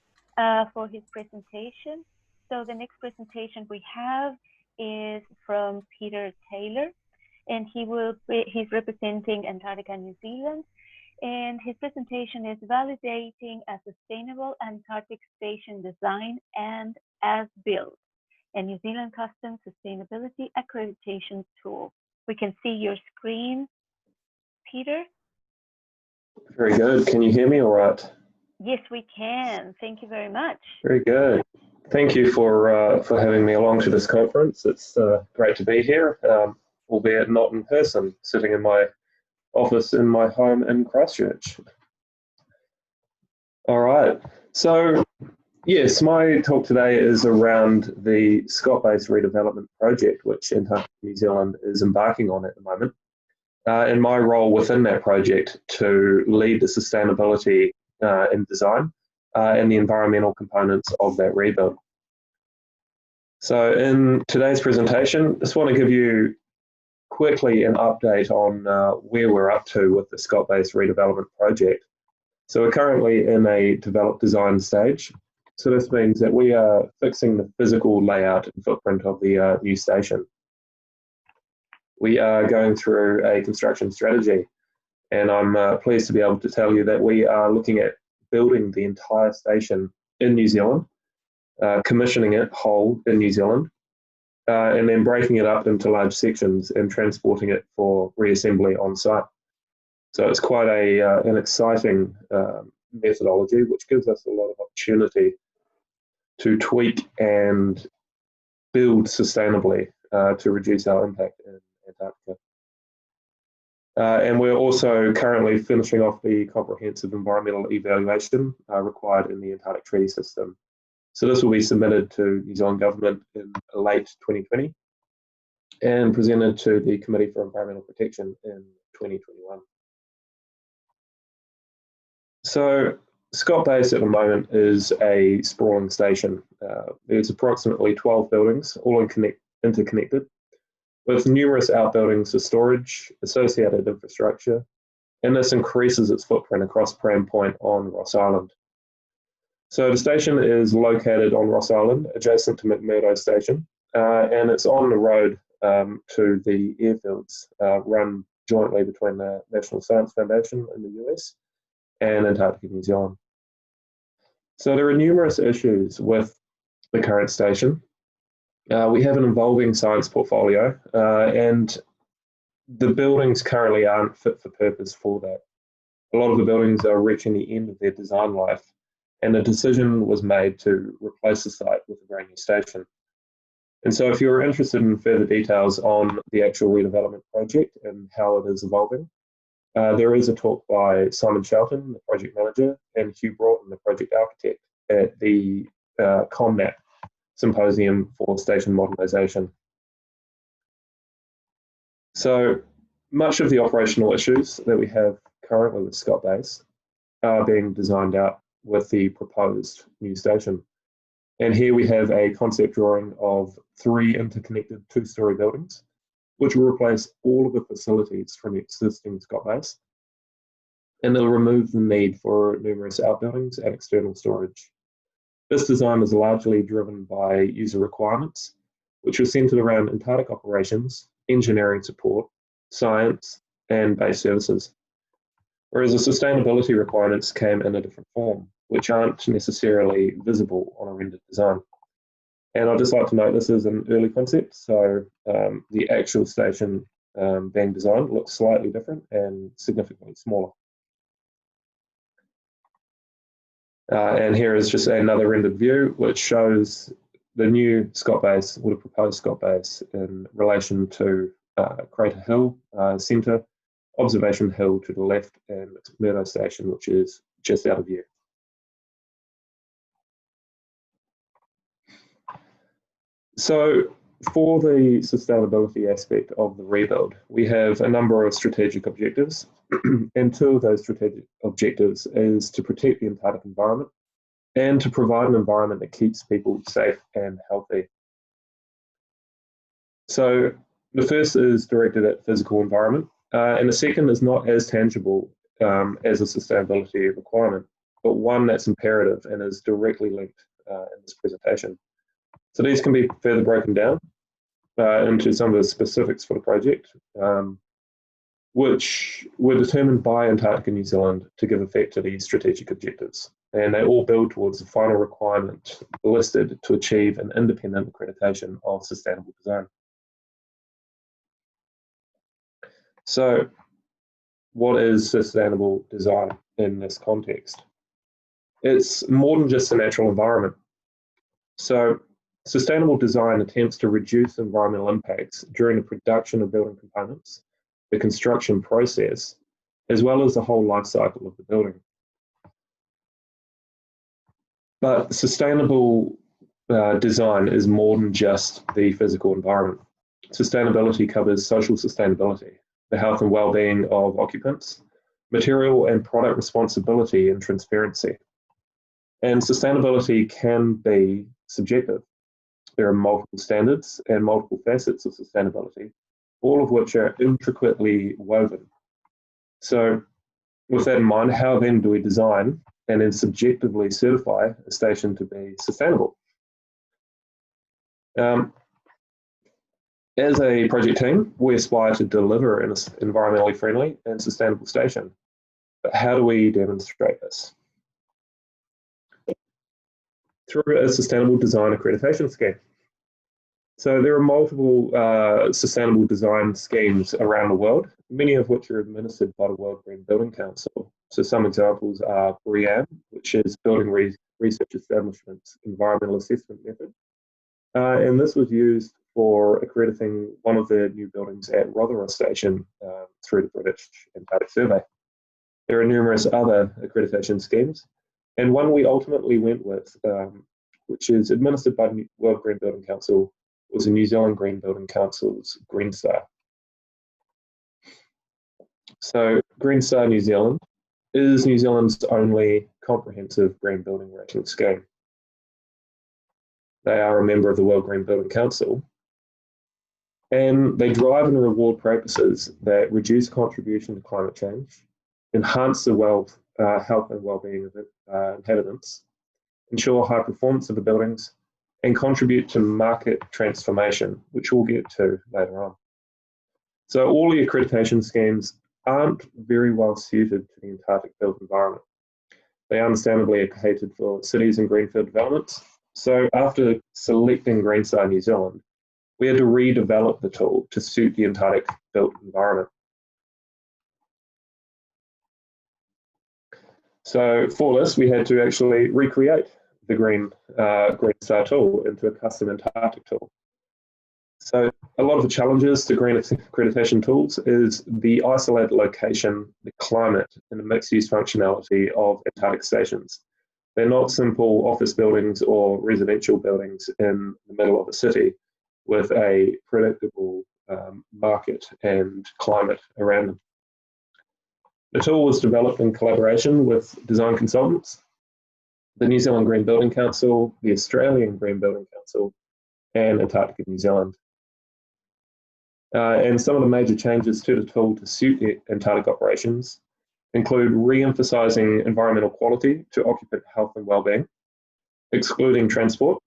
for his presentation. So the next presentation we have is from Peter Taylor, and he's representing Antarctica, New Zealand. And his presentation is Validating a Sustainable Antarctic Station Design and as Built, a New Zealand Customs Sustainability Accreditation Tool. We can see your screen, Peter. Very good. Can you hear me all right? Yes, we can. Thank you very much. Very good. Thank you for having me along to this conference. It's great to be here, albeit not in person, sitting in my office in my home in Christchurch. All right. So, yes, my talk today is around the Scott-based redevelopment project, which Antarctica New Zealand is embarking on at the moment. And my role within that project to lead the sustainability in design and the environmental components of that rebuild. So in today's presentation, I just want to give you quickly an update on where we're up to with the Scott-based redevelopment project. So we're currently in a develop design stage. So this means that we are fixing the physical layout and footprint of the new station. We are going through a construction strategy, and I'm pleased to be able to tell you that we are looking at building the entire station in New Zealand, commissioning it whole in New Zealand, and then breaking it up into large sections and transporting it for reassembly on site. So it's quite an exciting methodology, which gives us a lot of opportunity to tweak and build sustainably to reduce our impact in Antarctica. And we're also currently finishing off the comprehensive environmental evaluation required in the Antarctic Treaty System. So this will be submitted to New Zealand Government in late 2020 and presented to the Committee for Environmental Protection in 2021. So Scott Base at the moment is a sprawling station. There's approximately 12 buildings, all interconnected, with numerous outbuildings for storage, associated infrastructure, and this increases its footprint across Pram Point on Ross Island. So the station is located on Ross Island, adjacent to McMurdo Station, and it's on the road to the airfields run jointly between the National Science Foundation in the US and Antarctica New Zealand. So there are numerous issues with the current station. We have an evolving science portfolio, and the buildings currently aren't fit for purpose for that. A lot of the buildings are reaching the end of their design life, and a decision was made to replace the site with a brand new station. And so if you're interested in further details on the actual redevelopment project and how it is evolving, there is a talk by Simon Shelton, the project manager, and Hugh Broughton, the project architect, at the COMMAT Symposium for Station Modernisation. So much of the operational issues that we have currently with Scott Base are being designed out with the proposed new station. And here we have a concept drawing of 3 interconnected 2-storey buildings, which will replace all of the facilities from the existing Scott Base, and they'll remove the need for numerous outbuildings and external storage. This design is largely driven by user requirements, which are centered around Antarctic operations, engineering support, science, and base services. Whereas the sustainability requirements came in a different form, which aren't necessarily visible on a rendered design. And I'd just like to note this is an early concept, so the actual station being designed looks slightly different and significantly smaller. And here is just another rendered view, which shows the new Scott Base, or the proposed Scott Base, in relation to Crater Hill Centre, Observation Hill to the left, and McMurdo Station, which is just out of view. So for the sustainability aspect of the rebuild, we have a number of strategic objectives, and two of those strategic objectives is to protect the Antarctic environment and to provide an environment that keeps people safe and healthy. So the first is directed at physical environment, and the second is not as tangible as a sustainability requirement, but one that's imperative and is directly linked in this presentation. So these can be further broken down into some of the specifics for the project, which were determined by Antarctica New Zealand to give effect to these strategic objectives. And they all build towards the final requirement listed to achieve an independent accreditation of sustainable design. So what is sustainable design in this context? It's more than just the natural environment. So sustainable design attempts to reduce environmental impacts during the production of building components, the construction process, as well as the whole life cycle of the building. But sustainable design is more than just the physical environment. Sustainability covers social sustainability, the health and well-being of occupants, material and product responsibility and transparency. And sustainability can be subjective. There are multiple standards and multiple facets of sustainability, all of which are intricately woven. So with that in mind, how then do we design and then subjectively certify a station to be sustainable? As a project team, we aspire to deliver an environmentally friendly and sustainable station. But how do we demonstrate this? Through a sustainable design accreditation scheme. So there are multiple sustainable design schemes around the world, many of which are administered by the World Green Building Council. So some examples are BREEAM, which is Building Research Establishment's Environmental Assessment Method. And this was used for accrediting one of the new buildings at Rothera Station through the British Antarctic Survey. There are numerous other accreditation schemes, and one we ultimately went with, which is administered by the World Green Building Council, was the New Zealand Green Building Council's GreenStar. So GreenStar New Zealand is New Zealand's only comprehensive green building rating scheme. They are a member of the World Green Building Council, and they drive and reward practices that reduce contribution to climate change, enhance the health and well-being of inhabitants, ensure high performance of the buildings, and contribute to market transformation, which we'll get to later on. So all the accreditation schemes aren't very well suited to the Antarctic built environment. They understandably are catered for cities and greenfield developments. So after selecting GreenStar New Zealand, we had to redevelop the tool to suit the Antarctic built environment. So for this, we had to actually recreate the GreenStar tool into a custom Antarctic tool. So a lot of the challenges to green accreditation tools is the isolated location, the climate, and the mixed-use functionality of Antarctic stations. They're not simple office buildings or residential buildings in the middle of a city with a predictable market and climate around them. The tool was developed in collaboration with design consultants, the New Zealand Green Building Council, the Australian Green Building Council, and Antarctica New Zealand. And some of the major changes to the tool to suit Antarctic operations include re-emphasising environmental quality to occupant health and well-being, excluding transport,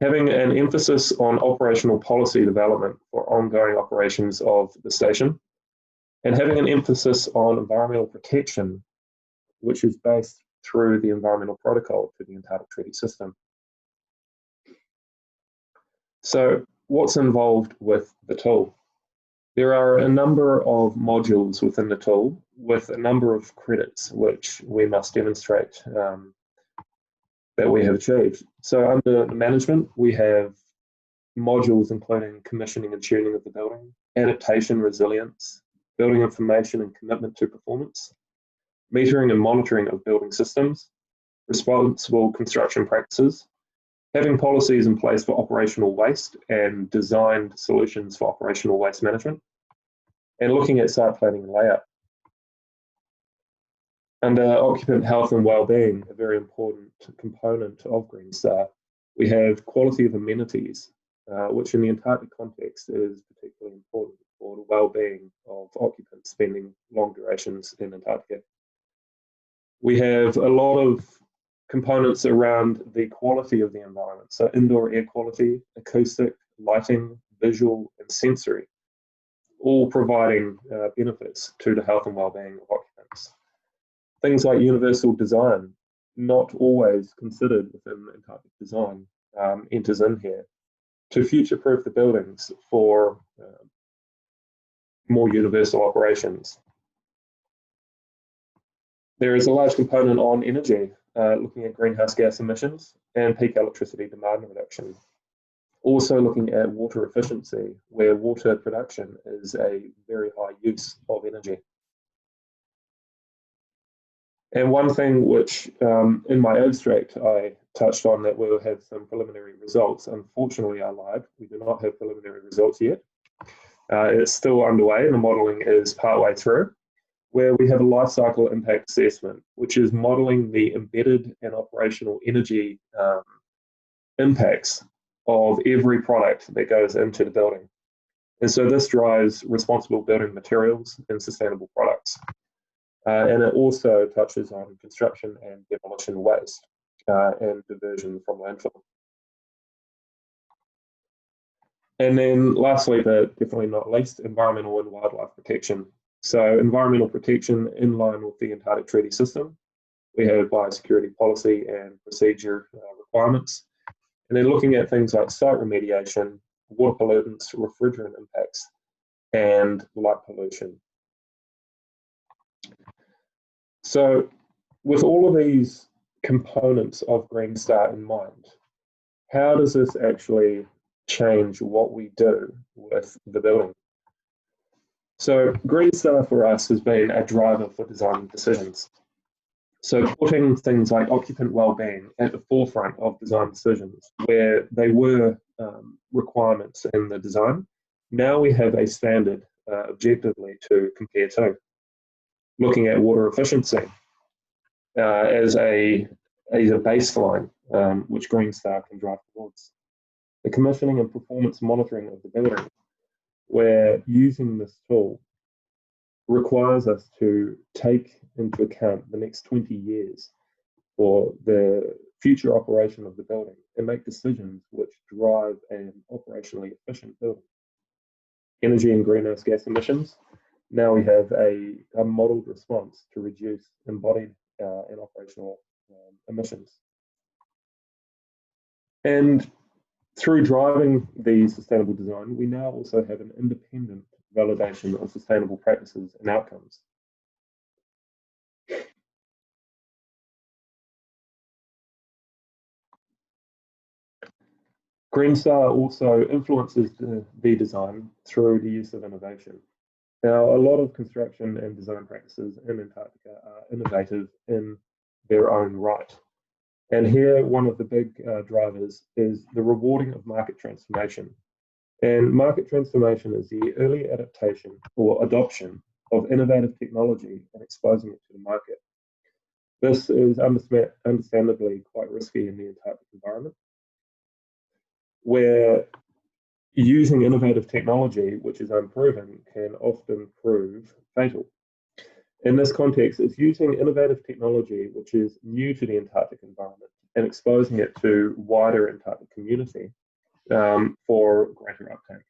having an emphasis on operational policy development for ongoing operations of the station, and having an emphasis on environmental protection, which is based through the environmental protocol to the Antarctic Treaty System. So what's involved with the tool? There are a number of modules within the tool with a number of credits which we must demonstrate that we have achieved. So under the management, we have modules including commissioning and tuning of the building, adaptation, resilience, building information and commitment to performance, metering and monitoring of building systems, responsible construction practices, having policies in place for operational waste and designed solutions for operational waste management, and looking at site planning and layout. Under occupant health and well-being, a very important component of GreenStar, we have quality of amenities, which in the Antarctic context is particularly important for the well-being of occupants spending long durations in Antarctica. We have a lot of components around the quality of the environment, so indoor air quality, acoustic, lighting, visual, and sensory, all providing benefits to the health and well-being of occupants. Things like universal design, not always considered within Antarctic design, enters in here to future-proof the buildings for more universal operations. There is a large component on energy, looking at greenhouse gas emissions and peak electricity demand reduction. Also looking at water efficiency, where water production is a very high use of energy. And one thing which in my abstract I touched on that we'll have some preliminary results. Unfortunately, I lied. We do not have preliminary results yet. It's still underway and the modelling is partway through, where we have a life cycle impact assessment, which is modelling the embedded and operational energy impacts of every product that goes into the building. And so this drives responsible building materials and sustainable products. And it also touches on construction and demolition waste and diversion from landfill. And then lastly, but definitely not least, environmental and wildlife protection. So environmental protection in line with the Antarctic Treaty System. We have biosecurity policy and procedure requirements. And then looking at things like site remediation, water pollutants, refrigerant impacts, and light pollution. So with all of these components of GreenStar in mind, how does this actually change what we do with the building? So GreenStar for us has been a driver for design decisions. So putting things like occupant well-being at the forefront of design decisions, where they were requirements in the design, now we have a standard objectively to compare to. Looking at water efficiency as a baseline, which GreenStar can drive towards. The commissioning and performance monitoring of the building, where using this tool requires us to take into account the next 20 years for the future operation of the building and make decisions which drive an operationally efficient building. Energy and greenhouse gas emissions. Now we have a modelled response to reduce embodied and operational emissions. And through driving the sustainable design, we now also have an independent validation of sustainable practices and outcomes. GreenStar also influences the design through the use of innovation. Now, a lot of construction and design practices in Antarctica are innovative in their own right. And here, one of the big drivers is the rewarding of market transformation. And market transformation is the early adaptation or adoption of innovative technology and exposing it to the market. This is understandably quite risky in the Antarctic environment, where using innovative technology, which is unproven, can often prove fatal. In this context, it's using innovative technology, which is new to the Antarctic environment, and exposing it to wider Antarctic community for greater uptake.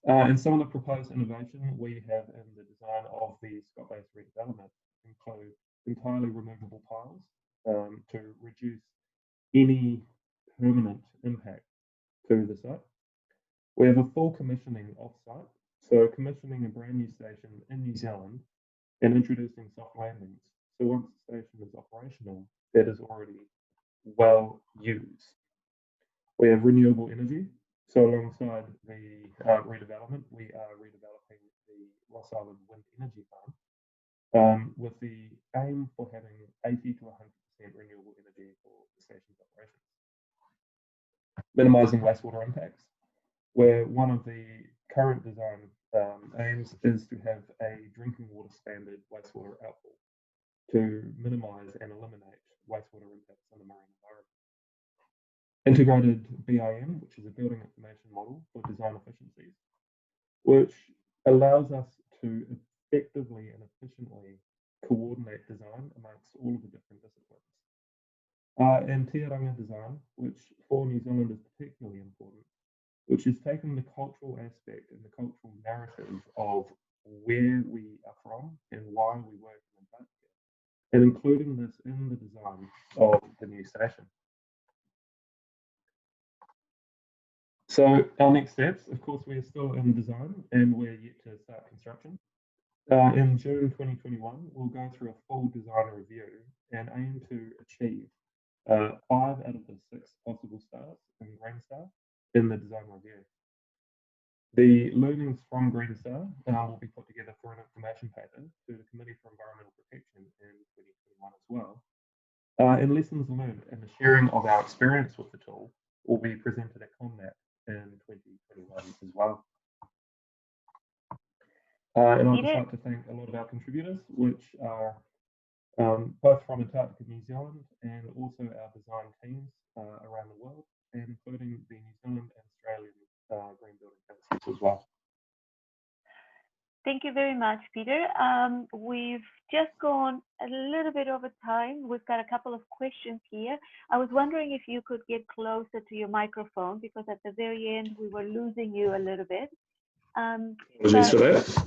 And some of the proposed innovation we have in the design of the Scott-based redevelopment include entirely removable piles to reduce any permanent impact to the site. We have a full commissioning off-site, so commissioning a brand new station in New Zealand and introducing soft landings So once the station is operational, that is already well used. We have renewable energy. So alongside the redevelopment, we are redeveloping the Ross Island Wind Energy Farm with the aim for having 80 to 100% renewable energy for the station's operations. Minimising wastewater impacts, where one of the current design aims is to have a drinking water standard wastewater outfall to minimise and eliminate wastewater impacts on the marine environment. Integrated BIM, which is a building information model for design efficiencies, which allows us to effectively and efficiently coordinate design amongst all of the different disciplines. And Tiaranga design, which for New Zealand is particularly important, which is taking the cultural aspect and the cultural narrative of where we are from and why we work in Antarctica, and including this in the design of the new station. So our next steps, of course, we are still in design and we're yet to start construction. In June 2021, we'll go through a full design review and aim to achieve 5 out of the 6 possible stars in GreenStar in the design review. The learnings from GreenStar will be put together for an information paper to the Committee for Environmental Protection in 2021 as well. And lessons learned and the sharing of our experience with the tool will be presented at ComNat in 2021 as well. And I'd just like to thank a lot of our contributors, which are both from Antarctica, New Zealand, and also our design teams around the world, including the New Zealand and Australian Green Building Councils as well. Thank you very much, Peter. We've just gone a little bit over time. We've got a couple of questions here. I was wondering if you could get closer to your microphone, because at the very end we were losing you a little bit. Apologies for that.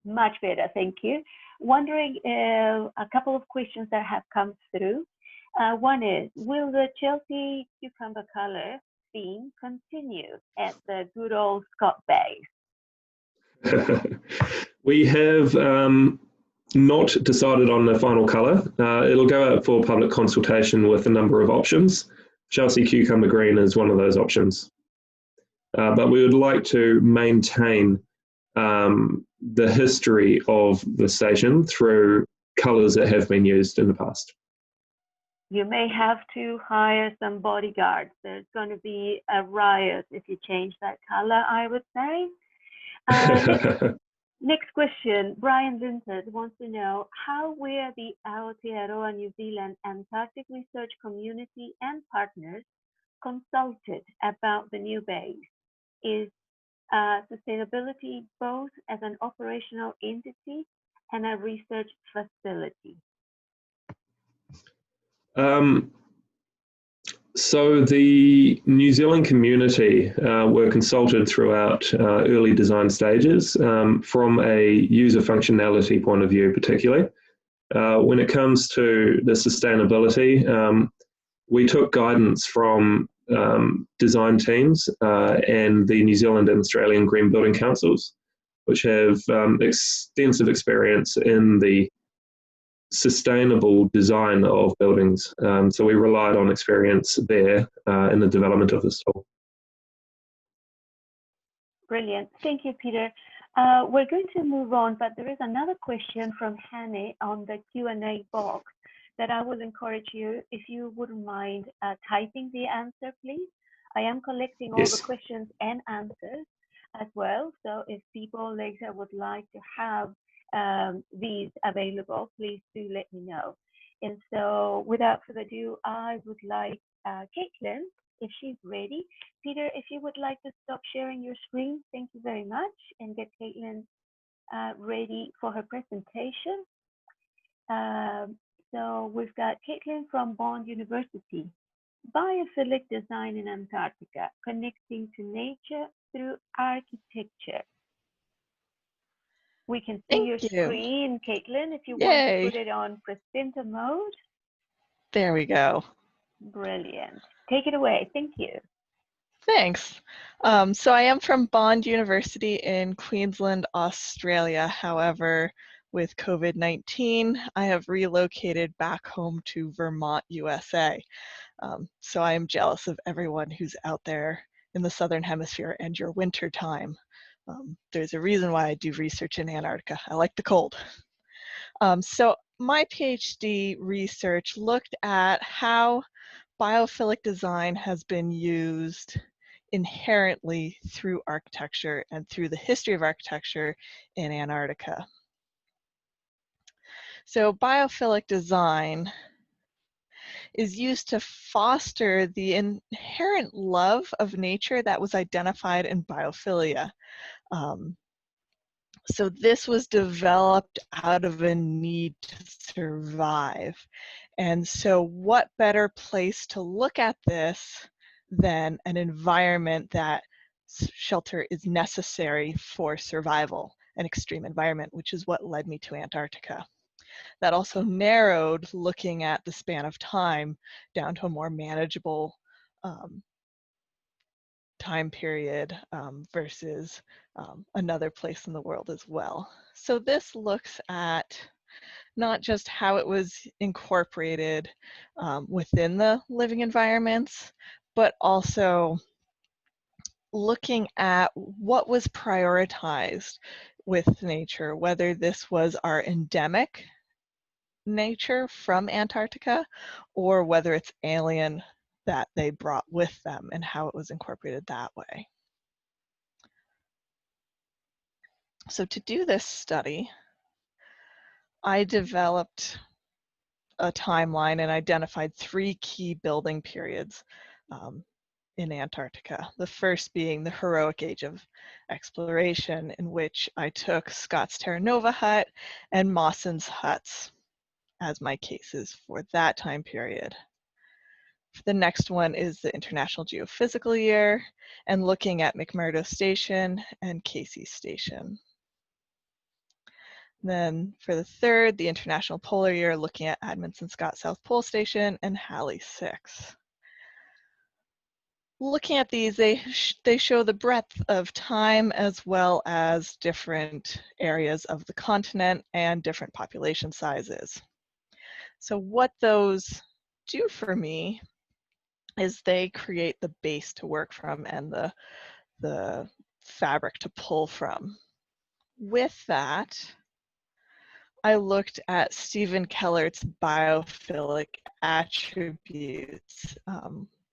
Much better, thank you. Wondering a couple of questions that have come through. One is, will the Chelsea cucumber color theme continue at the good old Scott Base? We have not decided on the final colour. It'll go out for public consultation with a number of options. Chelsea cucumber green is one of those options. But we would like to maintain the history of the station through colours that have been used in the past. You may have to hire some bodyguards. There's going to be a riot if you change that colour, I would say. Next question, Brian Linton wants to know, how were the Aotearoa New Zealand Antarctic research community and partners consulted about the new base? Is sustainability both as an operational entity and a research facility? So the New Zealand community were consulted throughout early design stages from a user functionality point of view, particularly. When it comes to the sustainability, we took guidance from design teams and the New Zealand and Australian Green Building Councils, which have extensive experience in the sustainable design of buildings. So we relied on experience there in the development of this tool. Brilliant. Thank you, Peter. We're going to move on, but there is another question from Hannah on the Q&A box that I will encourage you, if you wouldn't mind typing the answer, please. I am collecting all the questions and answers as well. So if people later would like to have these available, please do let me know. And so without further ado, I would like Caitlin, if she's ready. Peter, if you would like to stop sharing your screen, thank you very much, and get Caitlin ready for her presentation. So we've got Caitlin from Bond University. Biophilic design in Antarctica, connecting to nature through architecture. We can see your screen, Caitlin, if you want to put it on presenter mode. There we go. Brilliant. Take it away. Thank you. Thanks. So I am from Bond University in Queensland, Australia. However, with COVID-19, I have relocated back home to Vermont, USA. So I am jealous of everyone who's out there in the Southern Hemisphere and your winter time. There's a reason why I do research in Antarctica. I like the cold. So my PhD research looked at how biophilic design has been used inherently through architecture and through the history of architecture in Antarctica. So biophilic design is used to foster the inherent love of nature that was identified in biophilia. So this was developed out of a need to survive. And so what better place to look at this than an environment that shelter is necessary for survival, an extreme environment, which is what led me to Antarctica. That also narrowed looking at the span of time down to a more manageable time period versus another place in the world as well. So this looks at not just how it was incorporated within the living environments, but also looking at what was prioritized with nature, whether this was our endemic nature from Antarctica or whether it's alien that they brought with them and how it was incorporated that way. So to do this study, I developed a timeline and identified 3 key building periods in Antarctica. The first being the heroic age of exploration, in which I took Scott's Terra Nova hut and Mawson's huts as my cases for that time period. The next one is the International Geophysical Year, and looking at McMurdo Station and Casey Station. Then for the third, the International Polar Year, looking at Amundsen Scott South Pole Station and Halley 6. Looking at these, they show the breadth of time as well as different areas of the continent and different population sizes. So what those do for me is they create the base to work from and the fabric to pull from. With that, I looked at Stephen Kellert's biophilic attributes.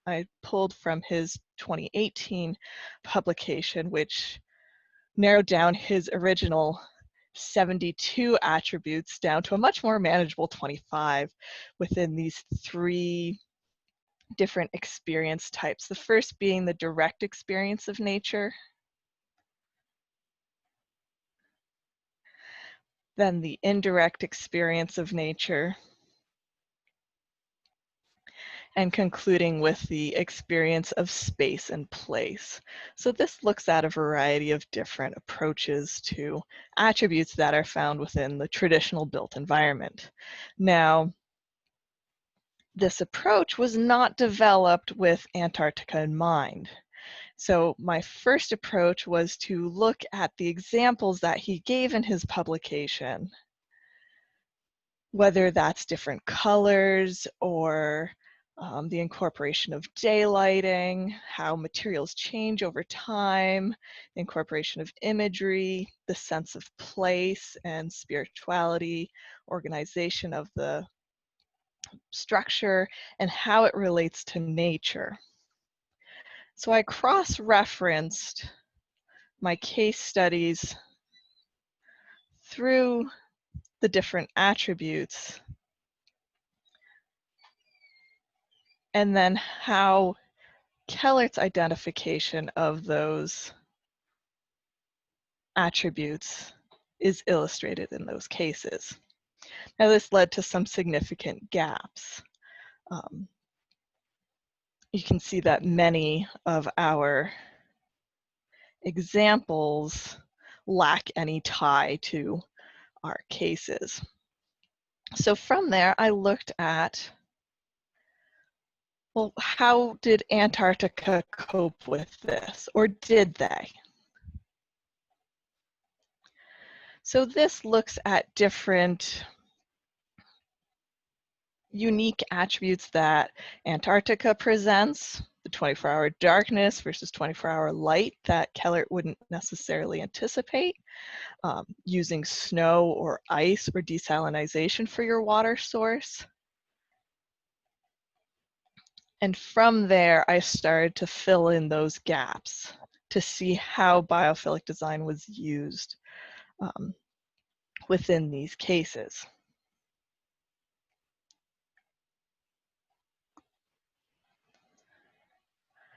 I pulled from his 2018 publication, which narrowed down his original 72 attributes down to a much more manageable 25 within these 3 different experience types. The first being the direct experience of nature, then the indirect experience of nature, and concluding with the experience of space and place. So this looks at a variety of different approaches to attributes that are found within the traditional built environment. Now, this approach was not developed with Antarctica in mind. So my first approach was to look at the examples that he gave in his publication, whether that's different colors or the incorporation of daylighting, how materials change over time, the incorporation of imagery, the sense of place and spirituality, organization of the structure, and how it relates to nature. So I cross-referenced my case studies through the different attributes, and then how Kellert's identification of those attributes is illustrated in those cases. Now this led to some significant gaps. You can see that many of our examples lack any tie to our cases. So from there, I looked at, well, how did Antarctica cope with this, or did they? So this looks at different unique attributes that Antarctica presents, the 24-hour darkness versus 24-hour light that Kellert wouldn't necessarily anticipate, using snow or ice or desalination for your water source. And from there, I started to fill in those gaps to see how biophilic design was used within these cases.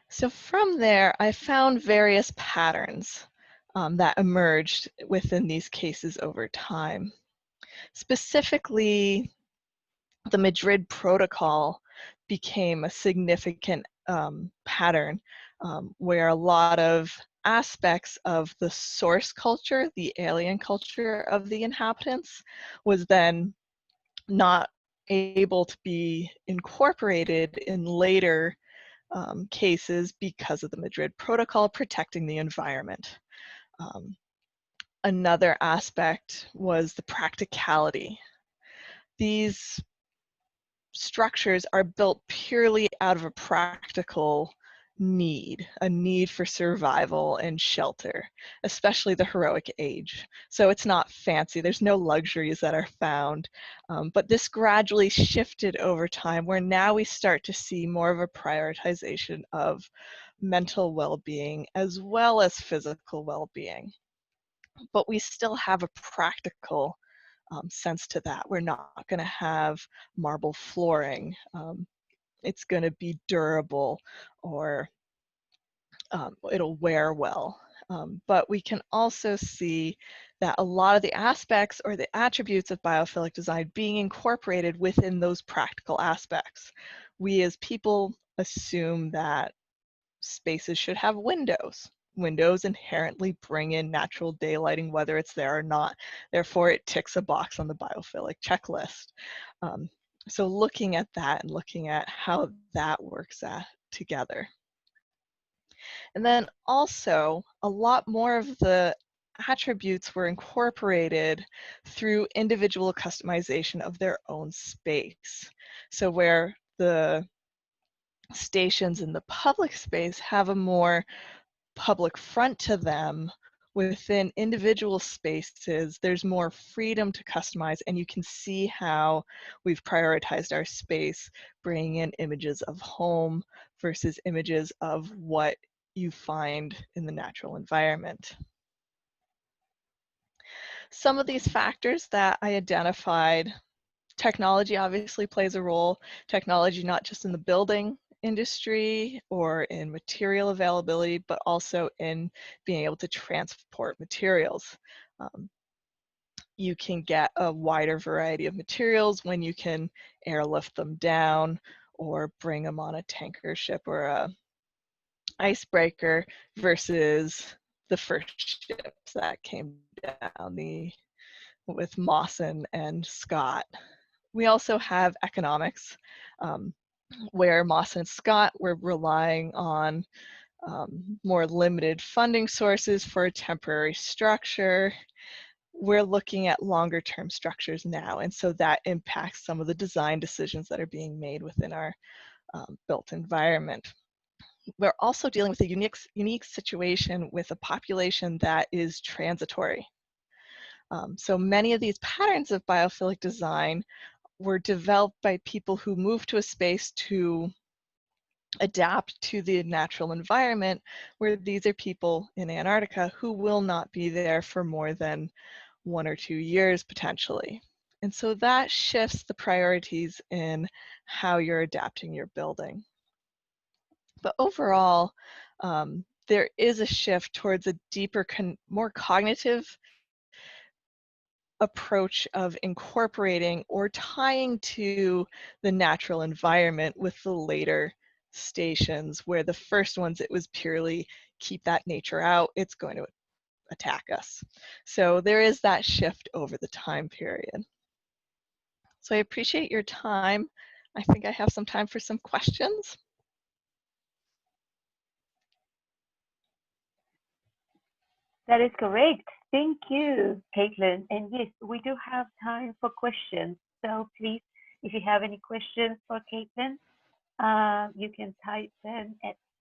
So from there, I found various patterns that emerged within these cases over time. Specifically, the Madrid Protocol became a significant pattern where a lot of aspects of the source culture, the alien culture of the inhabitants, was then not able to be incorporated in later cases because of the Madrid Protocol protecting the environment. Another aspect was the practicality. These structures are built purely out of a practical need, a need for survival and shelter, especially the heroic age. So it's not fancy, there's no luxuries that are found, but this gradually shifted over time where now we start to see more of a prioritization of mental well-being as well as physical well-being. But we still have a practical sense to that. We're not going to have marble flooring. It's going to be durable, or it'll wear well. But we can also see that a lot of the aspects or the attributes of biophilic design being incorporated within those practical aspects. We as people assume that spaces should have windows. Windows inherently bring in natural daylighting whether it's there or not. Therefore, it ticks a box on the biophilic checklist. So looking at that and looking at how that works together. And then also, a lot more of the attributes were incorporated through individual customization of their own space. So where the stations in the public space have a more public front to them, within individual spaces, there's more freedom to customize, and you can see how we've prioritized our space, bringing in images of home versus images of what you find in the natural environment. Some of these factors that I identified, technology obviously plays a role. Technology not just in the building industry or in material availability, but also in being able to transport materials. You can get a wider variety of materials when you can airlift them down or bring them on a tanker ship or a icebreaker versus the first ships that came down with Mawson and Scott. We also have economics, where Mawson and Scott were relying on more limited funding sources for a temporary structure. We're looking at longer term structures now, and so that impacts some of the design decisions that are being made within our built environment. We're also dealing with a unique situation with a population that is transitory. So many of these patterns of biophilic design were developed by people who moved to a space to adapt to the natural environment, where these are people in Antarctica who will not be there for more than 1 or 2 years potentially. And so that shifts the priorities in how you're adapting your building. But overall, there is a shift towards a deeper, more cognitive approach of incorporating or tying to the natural environment with the later stations, where the first ones it was purely keep that nature out, it's going to attack us. So there is that shift over the time period. So I appreciate your time. I think I have some time for some questions. That is correct. Thank you, Caitlin. And yes, we do have time for questions. So please, if you have any questions for Caitlin, you can type them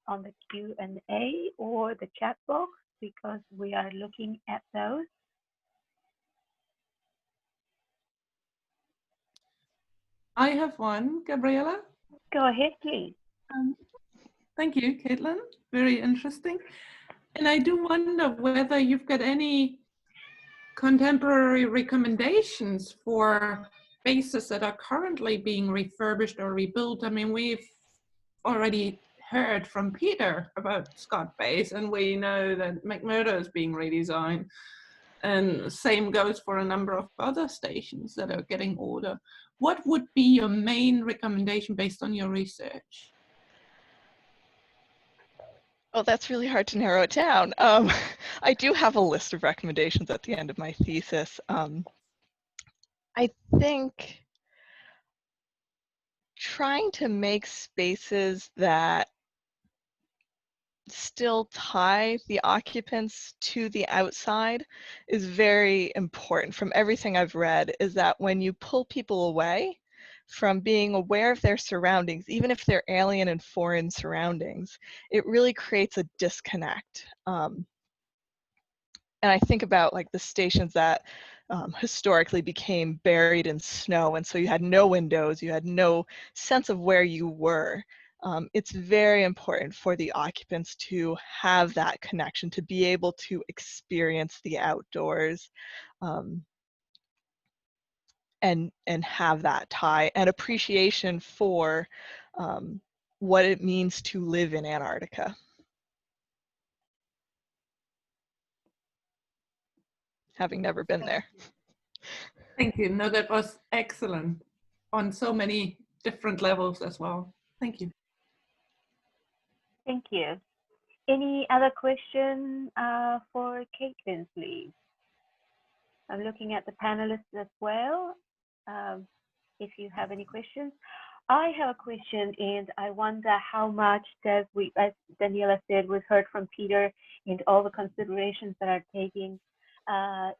on the Q&A or the chat box because we are looking at those. I have one, Gabriella. Go ahead, please. Thank you, Caitlin. Very interesting. And I do wonder whether you've got any contemporary recommendations for bases that are currently being refurbished or rebuilt. I mean, we've already heard from Peter about Scott Base, and we know that McMurdo is being redesigned. And same goes for a number of other stations that are getting older. What would be your main recommendation based on your research? Oh, that's really hard to narrow it down. I do have a list of recommendations at the end of my thesis. I think trying to make spaces that still tie the occupants to the outside is very important. From everything I've read, is that when you pull people away from being aware of their surroundings, even if they're alien and foreign surroundings, it really creates a disconnect. And I think about like the stations that historically became buried in snow, and so you had no windows, you had no sense of where you were. It's very important for the occupants to have that connection, to be able to experience the outdoors, and have that tie and appreciation for what it means to live in Antarctica. Having never been there. Thank you. No, that was excellent on so many different levels as well. Thank you. Thank you. Any other question for Caitlin, please? I'm looking at the panelists as well. If you have any questions. I have a question, and I wonder how much does we, as Daniela said, we've heard from Peter and all the considerations that are taking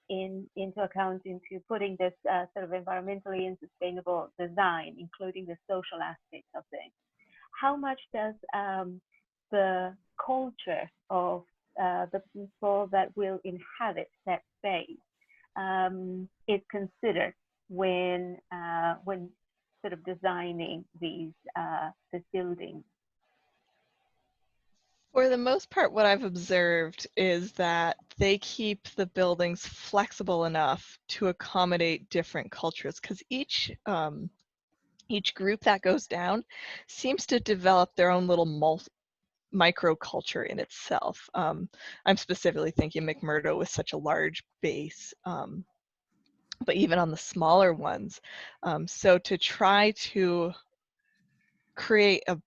into account into putting this sort of environmentally and sustainable design, including the social aspects of things. How much does the culture of the people that will inhabit that space is considered when sort of designing these buildings? For the most part, what I've observed is that they keep the buildings flexible enough to accommodate different cultures, because each group that goes down seems to develop their own little microculture in itself. I'm specifically thinking McMurdo with such a large base, but even on the smaller ones. So to try to create a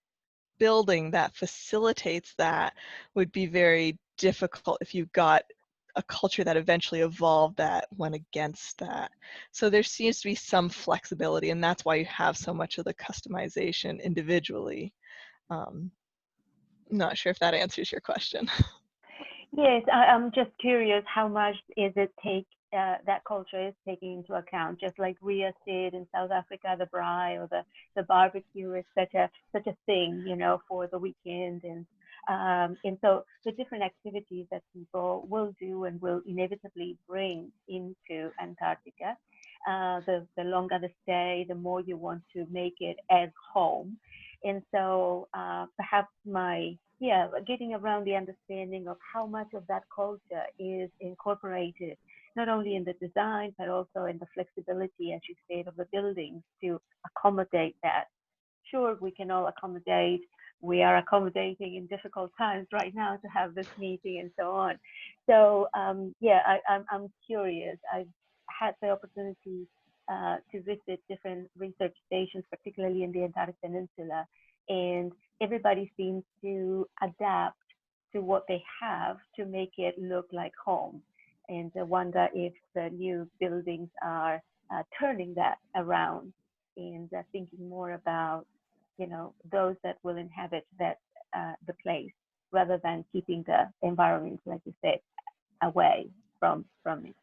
building that facilitates that would be very difficult if you got a culture that eventually evolved that went against that. So there seems to be some flexibility, and that's why you have so much of the customization individually. Not sure if that answers your question. Yes, I'm just curious how much is it that culture is taking into account, just like Ria said in South Africa, the braai or the barbecue is such a thing, you know, for the weekend, and so the different activities that people will do and will inevitably bring into Antarctica. The longer the stay, the more you want to make it as home, and so perhaps getting around the understanding of how much of that culture is incorporated, not only in the design, but also in the flexibility, as you said, of the buildings to accommodate that. Sure, we can all accommodate. We are accommodating in difficult times right now to have this meeting and so on. So I'm curious. I've had the opportunity to visit different research stations, particularly in the Antarctic Peninsula, and everybody seems to adapt to what they have to make it look like home. And I wonder if the new buildings are turning that around and thinking more about, you know, those that will inhabit that the place, rather than keeping the environment, like you said, away. from it.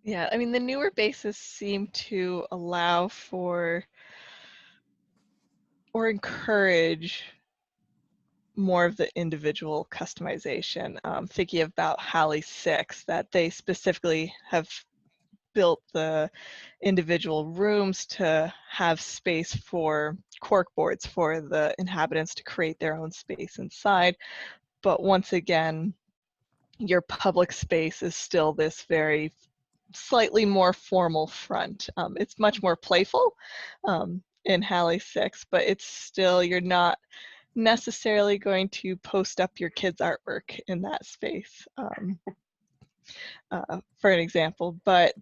Yeah, I mean, the newer bases seem to allow for or encourage more of the individual customization. Thinking about Halley 6, that they specifically have built the individual rooms to have space for cork boards for the inhabitants to create their own space inside. But once again, your public space is still this very slightly more formal front. It's much more playful in Halley 6, but it's still, you're not necessarily going to post up your kids' artwork in that space, for an example. But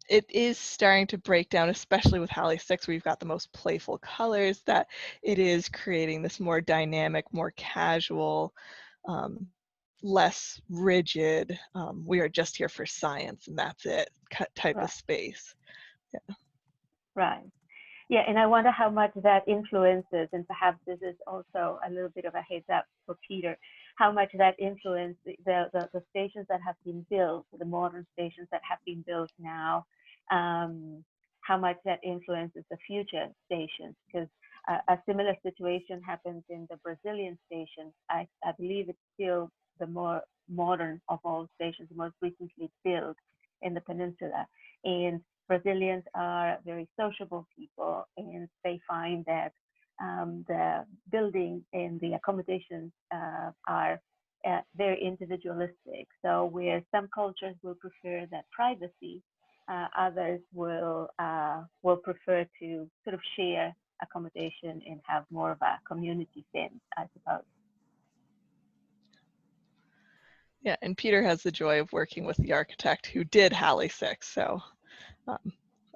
it is starting to break down, especially with Halley 6, where you've got the most playful colors, that it is creating this more dynamic, more casual, less rigid, we are just here for science and that's it type Right. of space. Yeah. Right. Yeah, and I wonder how much that influences, and perhaps this is also a little bit of a heads up for Peter, how much that influences the stations that have been built, the modern stations that have been built now, how much that influences the future stations, because a similar situation happens in the Brazilian station. I believe it's still the more modern of all stations, the most recently built in the peninsula. And Brazilians are very sociable people, and they find that the building and the accommodations are very individualistic. So where some cultures will prefer that privacy, others will prefer to sort of share accommodation and have more of a community sense, I suppose. Yeah, and Peter has the joy of working with the architect who did Halley 6, so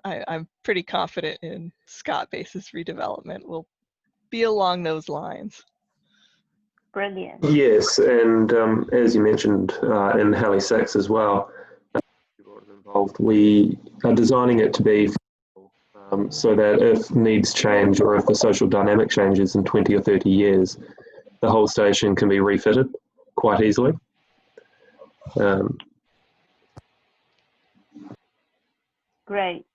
I'm pretty confident in Scott Base's redevelopment will be along those lines. Brilliant. Yes, and as you mentioned in Halley 6 as well, involved, we are designing it to be so that if needs change or if the social dynamic changes in 20 or 30 years, the whole station can be refitted quite easily. Great.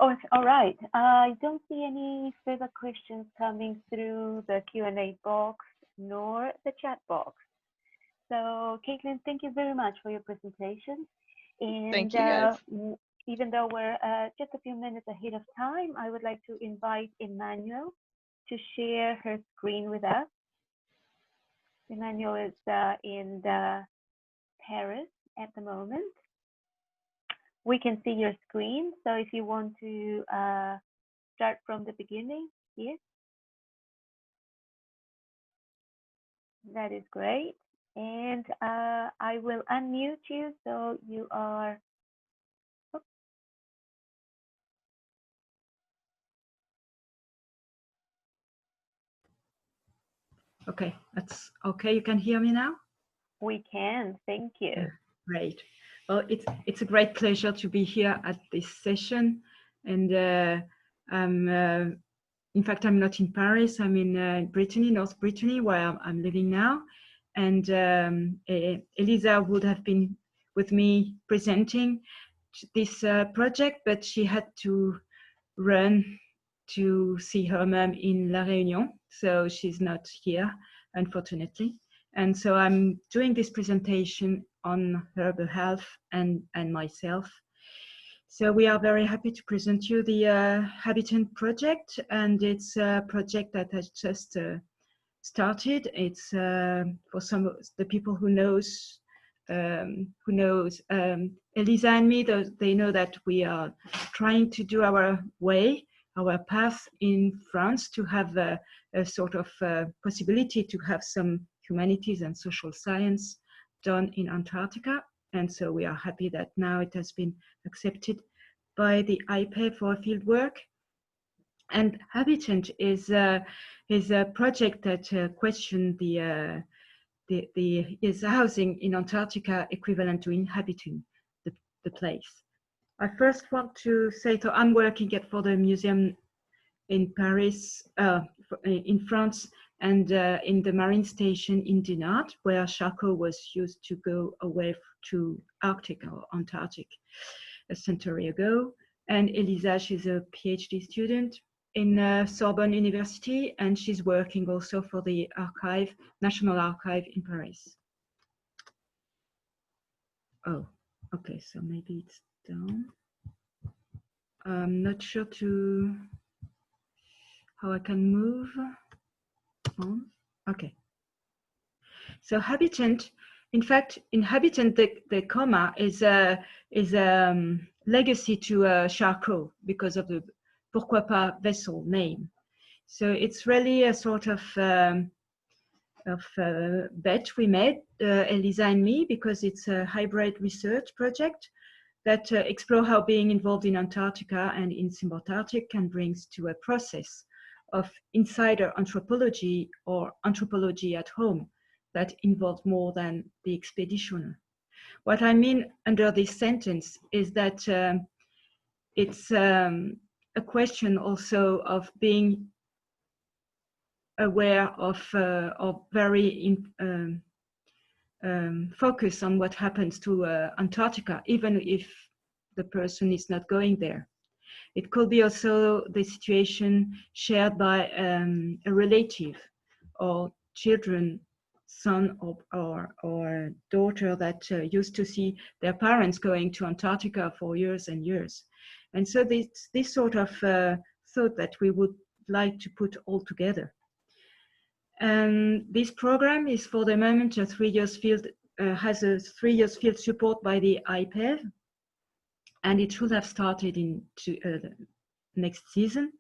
Oh, all right. I don't see any further questions coming through the Q&A box nor the chat box. So, Caitlin, thank you very much for your presentation. And thank you, guys. Even though we're just a few minutes ahead of time, I would like to invite Emmanuel to share her screen with us. Emmanuel is in Paris at the moment. We can see your screen, so if you want to start from the beginning, yes. That is great. And I will unmute you so you are. Oops. Okay, that's okay. You can hear me now? We can, thank you. Great. Well, it's a great pleasure to be here at this session. And in fact, I'm not in Paris. I'm in Brittany, North Brittany, where I'm living now. And Elisa would have been with me presenting this project, but she had to run to see her mom in La Réunion. So she's not here, unfortunately. And so I'm doing this presentation on her behalf and myself. So we are very happy to present you the Habitant project, and it's a project that has just started. It's for some of the people who knows Elisa and me, they know that we are trying to do our path in France to have a sort of possibility to have some humanities and social science done in Antarctica. And so we are happy that now it has been accepted by the IPE for field work. And Habitant is a project that questions is housing in Antarctica equivalent to inhabiting the place. I first want to say, so I'm working for the museum in Paris, in France, and in the marine station in Dinard, where charcoal was used to go away to Arctic or Antarctic a century ago. And Elisa, she's a PhD student in Sorbonne University, and she's working also for the archive, National Archive in Paris. Oh, okay, so maybe it's down. I'm not sure how I can move on. Okay. So habitant, in fact, in habitant, the comma is a legacy to Charcot because of the pourquoi pas vessel name. So it's really a sort of bet we made, Elisa and me, because it's a hybrid research project that explore how being involved in Antarctica and in subantarctic can bring to a process of insider anthropology or anthropology at home that involves more than the expeditioner. What I mean under this sentence is that it's a question also of being aware of very focus on what happens to Antarctica, even if the person is not going there. It could be also the situation shared by a relative or children, son or daughter that used to see their parents going to Antarctica for years and years. And so this sort of thought that we would like to put all together. And this program is for the moment a 3 years field, has a 3 years field support by the IPEV, and it should have started in next season.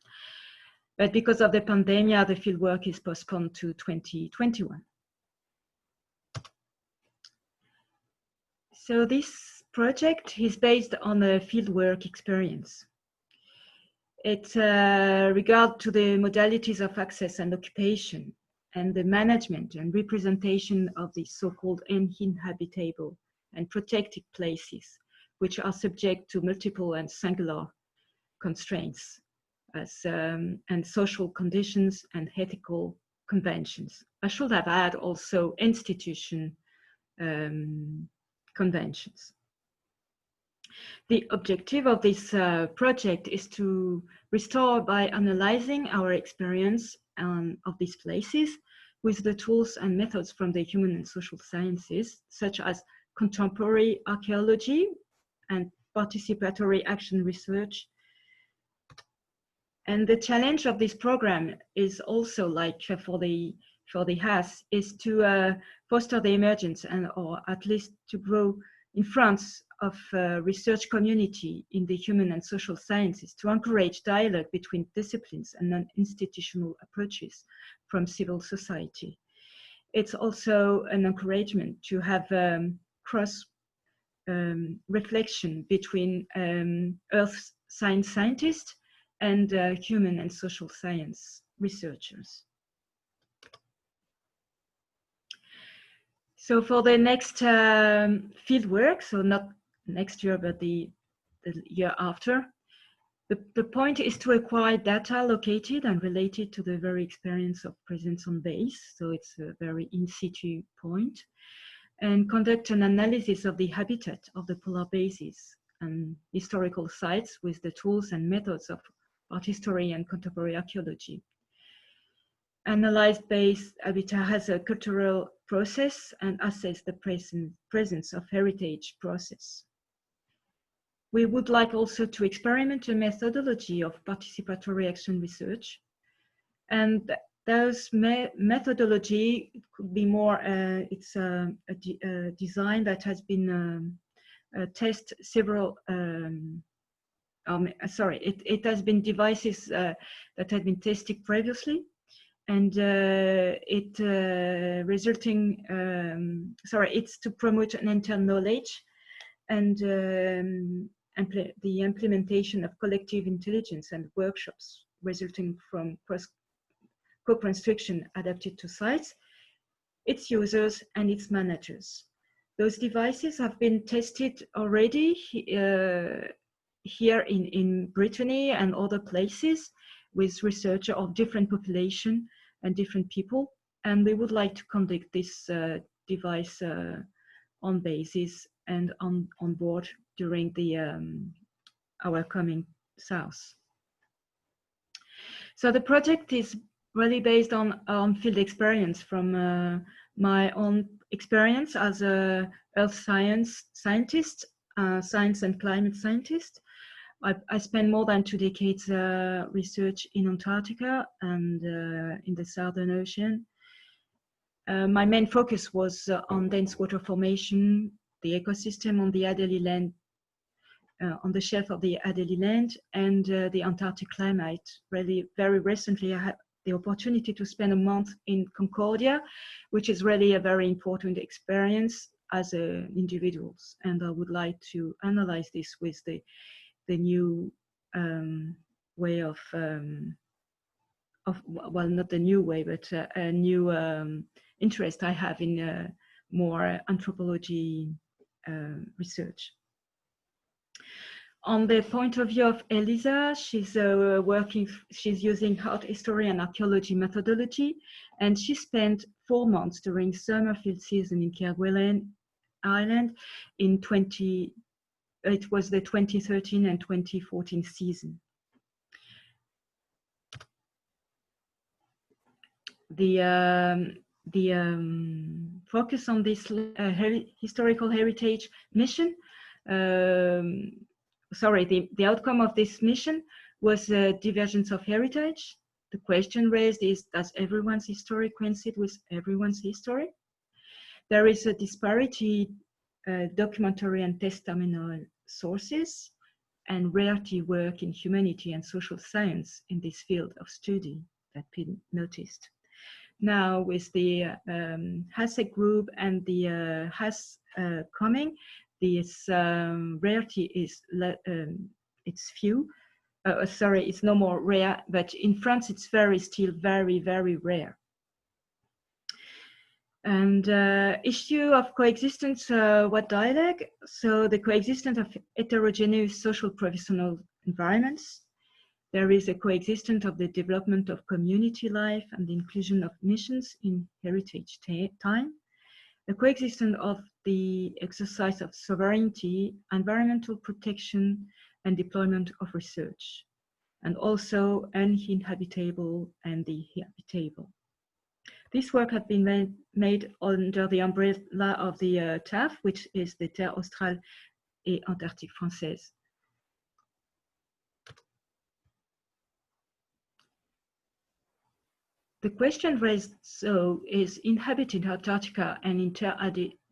But because of the pandemic, the field work is postponed to 2021. So this project is based on a fieldwork experience. It regards to the modalities of access and occupation and the management and representation of the so-called uninhabitable and protected places, which are subject to multiple and singular constraints and social conditions and ethical conventions. I should have had also institution conventions. The objective of this project is to restore by analyzing our experience of these places with the tools and methods from the human and social sciences, such as contemporary archaeology and participatory action research. And the challenge of this program is also, like for the HAS, is to foster the emergence or at least to grow in France of research community in the human and social sciences, to encourage dialogue between disciplines and non-institutional approaches from civil society. It's also an encouragement to have cross reflection between earth science scientists and human and social science researchers. So for the next field work, so not next year, but the year after, the point is to acquire data located and related to the very experience of presence on base. So it's a very in situ point, and conduct an analysis of the habitat of the polar bases and historical sites with the tools and methods of art history and contemporary archaeology. Analyze base habitat as a cultural process and assess the presence of heritage process. We would like also to experiment a methodology of participatory action research, and those methodology could be more, it's a design that has been tested several, it has been devices that have been tested previously, and it's to promote an internal knowledge and the implementation of collective intelligence and workshops resulting from co-construction adapted to sites, its users and its managers. Those devices have been tested already here in Brittany and other places with researchers of different population and different people. And we would like to conduct this device on basis and on board during the our coming south. So the project is really based on field experience from my own experience as a earth scientist, science and climate scientist. I spent more than 2 decades research in Antarctica and in the Southern Ocean. My main focus was on dense water formation, the ecosystem on the Adelie land, on the shelf of the Adelie land, and the Antarctic climate. Really, very recently, I had the opportunity to spend a month in Concordia, which is really a very important experience as individuals. And I would like to analyze this with the new way of well, not the new way, but a new interest I have in more anthropology research. On the point of view of Elisa, she's using art history and archaeology methodology, and she spent 4 months during summer field season in Kerguelen Island in it was the 2013 and 2014 season. The focus on this historical heritage mission, the outcome of this mission was a divergence of heritage. The question raised is, does everyone's history coincide with everyone's history? There is a disparity, documentary and testimonial sources, and rarity work in humanity and social science in this field of study that been noticed. Now with the HASEC group and the HAS coming, this rarity is it's few. Sorry, it's no more rare, but in France it's still very, very rare. And issue of coexistence, what dialogue? So the coexistence of heterogeneous social professional environments. There is a coexistence of the development of community life and the inclusion of missions in heritage time. The coexistence of the exercise of sovereignty, environmental protection, and deployment of research, and also uninhabitable and the habitable. This work has been made under the umbrella of the TAF, which is the Terre Australe et Antarctique Française. The question raised is inhabited Antarctica and in Terre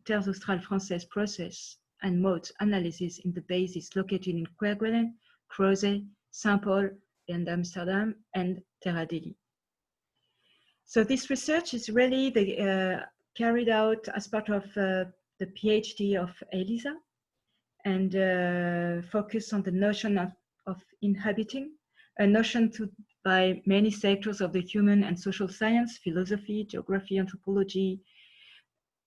Australe Française process and modes analysis in the bases located in Kerguelen, Crozet, Saint-Paul, and Amsterdam, and Terre Adelie. So this research is really carried out as part of the PhD of Elisa, and focus on the notion of inhabiting, a notion by many sectors of the human and social science, philosophy, geography, anthropology,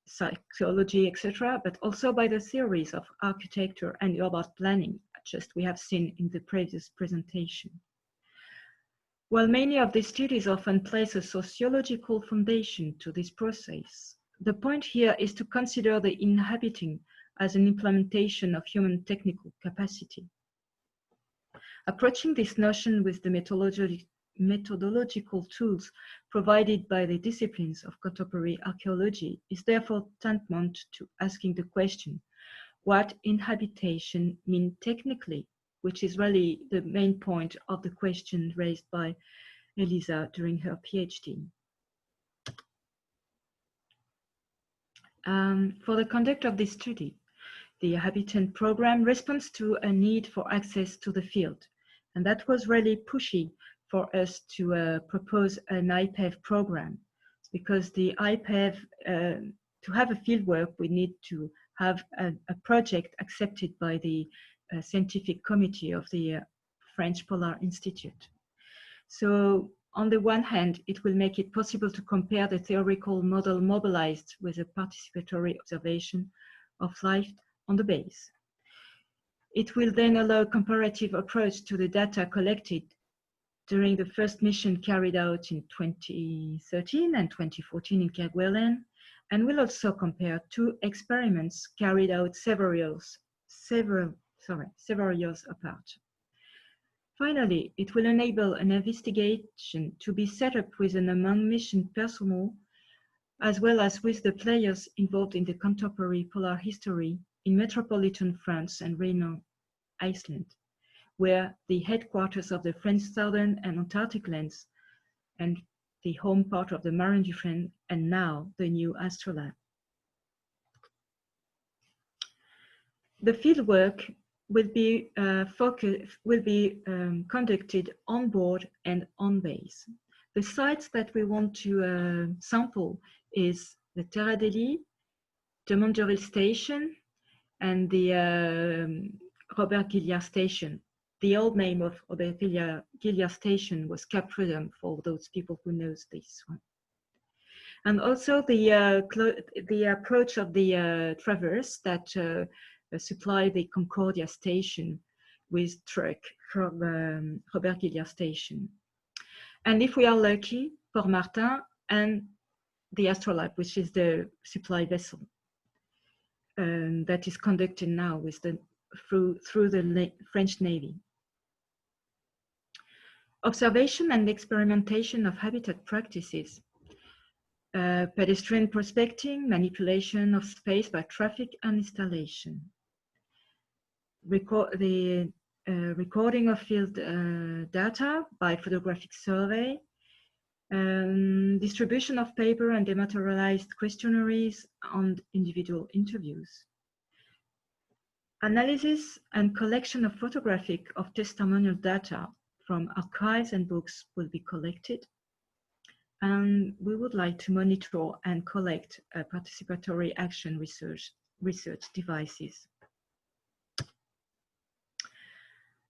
psychology, etc., but also by the theories of architecture and urban planning, just we have seen in the previous presentation. While many of these studies often place a sociological foundation to this process, the point here is to consider the inhabiting as an implementation of human technical capacity. Approaching this notion with the methodological tools provided by the disciplines of contemporary archaeology is therefore tantamount to asking the question, what inhabitation means technically, which is really the main point of the question raised by Elisa during her PhD. For the conduct of this study, the Habitant program responds to a need for access to the field. And that was really pushy for us to propose an IPEV program, because the IPEV, to have a fieldwork, we need to have a project accepted by the scientific committee of the French Polar Institute. So on the one hand, it will make it possible to compare the theoretical model mobilized with a participatory observation of life on the base. It will then allow a comparative approach to the data collected during the first mission carried out in 2013 and 2014 in Kerguelen, and will also compare two experiments carried out several years apart. Finally, it will enable an investigation to be set up with an among mission personnel, as well as with the players involved in the contemporary polar history in metropolitan France and Réunion, Iceland, where the headquarters of the French Southern and Antarctic lands and the home part of the Marine Defense, and now the new Astrolab. The fieldwork will be conducted on board and on base. The sites that we want to sample is the Terra Delhi, the Mondeville Station, and the Robert Guilliard Station. The old name of Robert Guilliard Station was Cap Freedom, for those people who knows this one. And also the approach of the traverse that supply the Concordia Station with truck from Robert Guilliard Station. And if we are lucky, Port Martin and the Astrolab, which is the supply vessel that is conducted now with through the French Navy. Observation and experimentation of habitat practices, pedestrian prospecting, manipulation of space by traffic and installation, recording of field data by photographic survey, distribution of paper and dematerialized questionnaires and individual interviews. Analysis and collection of photographic of testimonial data from archives and books will be collected. And we would like to monitor and collect participatory action research devices.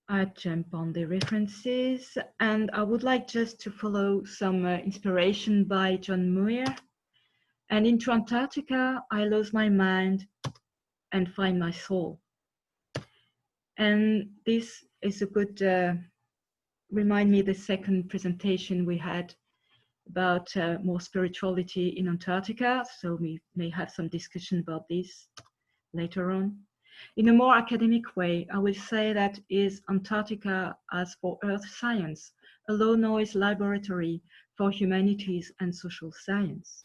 I jump on the references, and I would like just to follow some inspiration by John Muir. And into Antarctica, I lose my mind and find my soul. And this is a good, remind me the second presentation we had about more spirituality in Antarctica. So we may have some discussion about this later on. In a more academic way, I will say that is Antarctica as for Earth science, a low noise laboratory for humanities and social science.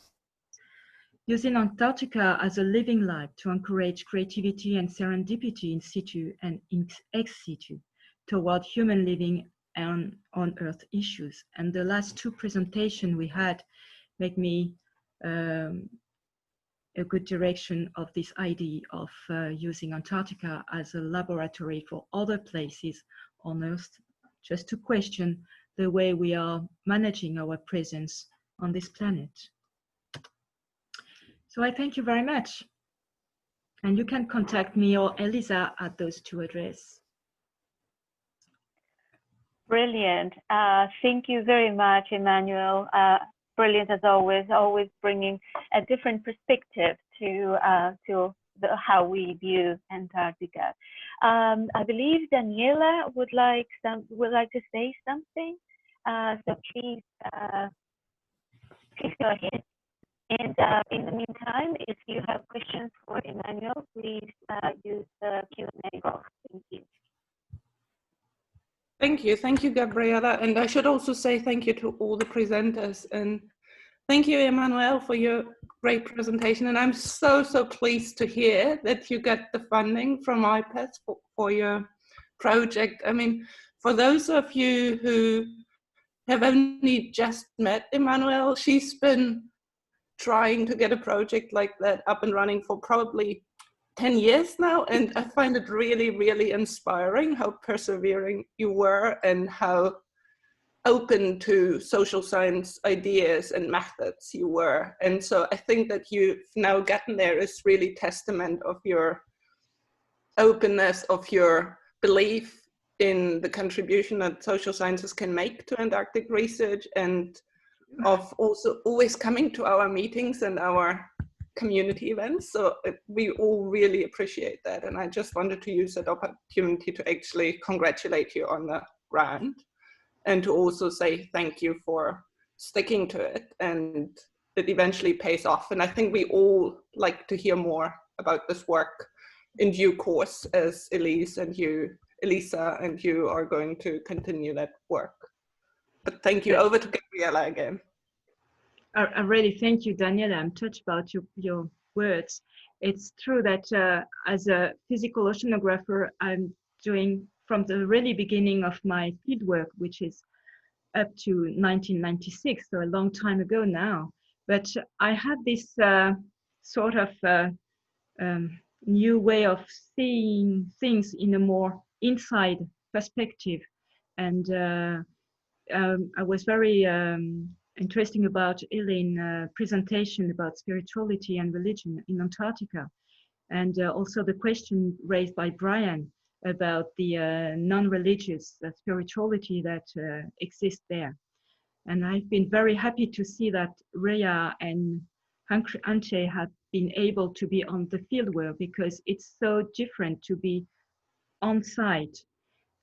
Using Antarctica as a living lab to encourage creativity and serendipity in situ and in ex situ toward human living and on Earth issues. And the last two presentations we had make me a good direction of this idea of using Antarctica as a laboratory for other places on Earth, just to question the way we are managing our presence on this planet. So I thank you very much. And you can contact me or Elisa at those two addresses. Brilliant. Thank you very much, Emmanuel. Brilliant as always bringing a different perspective to how we view Antarctica. I believe Daniela would like to say something. So please go ahead. And in the meantime, if you have questions for Emmanuel, please use the Q&A box. Thank you. Thank you, Gabriela. And I should also say thank you to all the presenters. And thank you, Emmanuel, for your great presentation. And I'm so pleased to hear that you get the funding from IPES for your project. I mean, for those of you who have only just met Emmanuel, she's been trying to get a project like that up and running for probably 10 years now, and I find it really inspiring how persevering you were and how open to social science ideas and methods you were. And so I think that you've now gotten there is really testament of your openness, of your belief in the contribution that social sciences can make to Antarctic research, and of also always coming to our meetings and our community events. So we all really appreciate that. And I just wanted to use that opportunity to actually congratulate you on the grant. and to also say thank you for sticking to it, and it eventually pays off. And I think we all like to hear more about this work in due course, as Elisa and you are going to continue that work. But thank you. Over to Gabriela again. I really thank you, Daniela. I'm touched about your words. It's true that as a physical oceanographer, I'm doing from the really beginning of my fieldwork, which is up to 1996, so a long time ago now. But I had this sort of new way of seeing things in a more inside perspective. And I was very interesting about Elaine's presentation about spirituality and religion in Antarctica. And also the question raised by Brian about the non-religious spirituality that exists there. And I've been very happy to see that Rhea and Ante have been able to be on the fieldwork, because it's so different to be on site.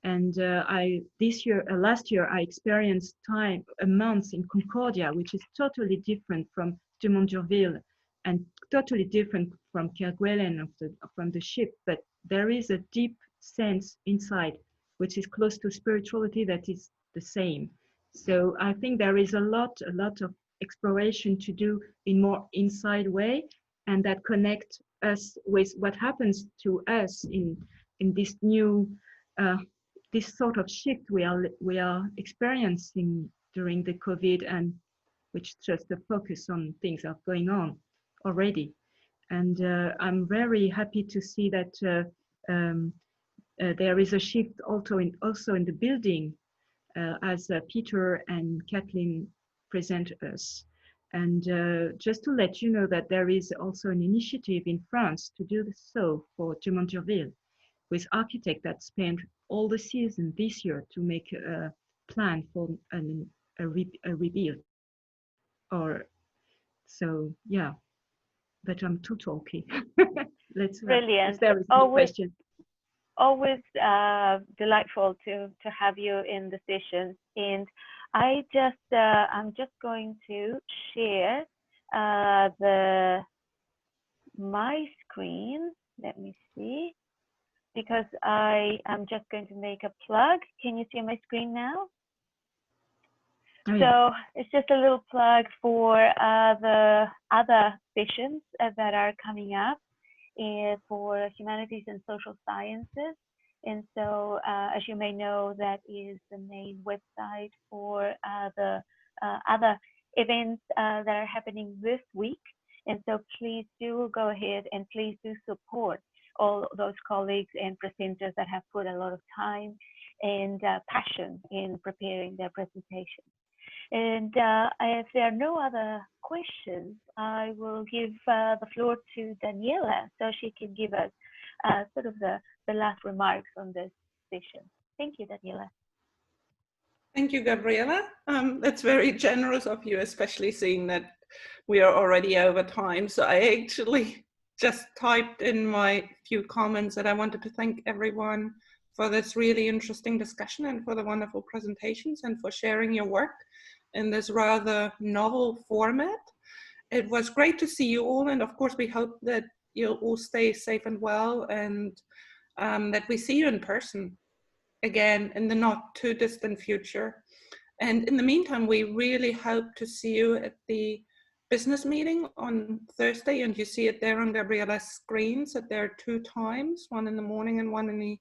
And last year, I experienced a month in Concordia, which is totally different from Dumont d'Urville and totally different from Kerguelen from the ship. But there is a deep sense inside, which is close to spirituality, that is the same. So I think there is a lot of exploration to do in more inside way, and that connect us with what happens to us in this new this sort of shift we are experiencing during the COVID, and which just the focus on things are going on already. And I'm very happy to see that there is a shift also in the building, as Peter and Kathleen present us. And just to let you know that there is also an initiative in France to do so for Dumont d'Urville, with architects that spent all the season this year to make a plan for a rebuild. So yeah, but I'm too talky. Let's brilliant. If there is no question. Always delightful to have you in the session. And I'm just going to share my screen. Let me see, because I am just going to make a plug. Can you see my screen now? Oh, yeah. So it's just a little plug for the other sessions that are coming up for humanities and social sciences. And so, as you may know, that is the main website for the other events that are happening this week. And so please do go ahead and please do support all those colleagues and presenters that have put a lot of time and passion in preparing their presentation. And if there are no other questions, I will give the floor to Daniela so she can give us sort of the last remarks on this session. Thank you, Daniela. Thank you, Gabriela. That's very generous of you, especially seeing that we are already over time. So I actually just typed in my few comments that I wanted to thank everyone for this really interesting discussion and for the wonderful presentations and for sharing your work in this rather novel format. It was great to see you all, and of course we hope that you'll all stay safe and well, and that we see you in person again in the not too distant future. And in the meantime, we really hope to see you at the business meeting on Thursday, and you see it there on Gabriela's screens that there are 2 times, one in the morning and one in the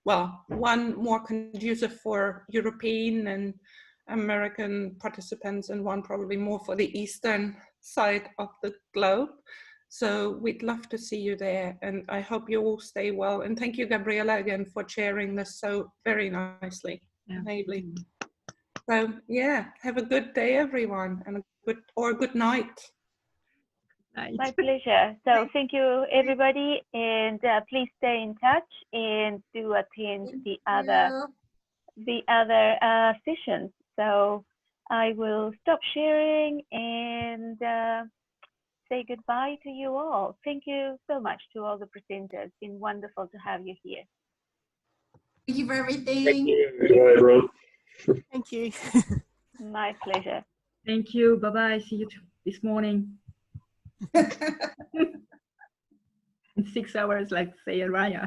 one more conducive for European and American participants, and one probably more for the eastern side of the globe. So we'd love to see you there, and I hope you all stay well. And thank you, Gabriela, again for chairing this so very nicely. Yeah. So yeah, have a good day, everyone, and a good night. My pleasure. So thank you, everybody, and please stay in touch and do attend the other sessions. So I will stop sharing and say goodbye to you all. Thank you so much to all the presenters. It's been wonderful to have you here. Thank you for everything. Thank you. Good night, everyone. Thank you. My pleasure. Thank you. Bye-bye. See you this morning. In 6 hours, like say Raya.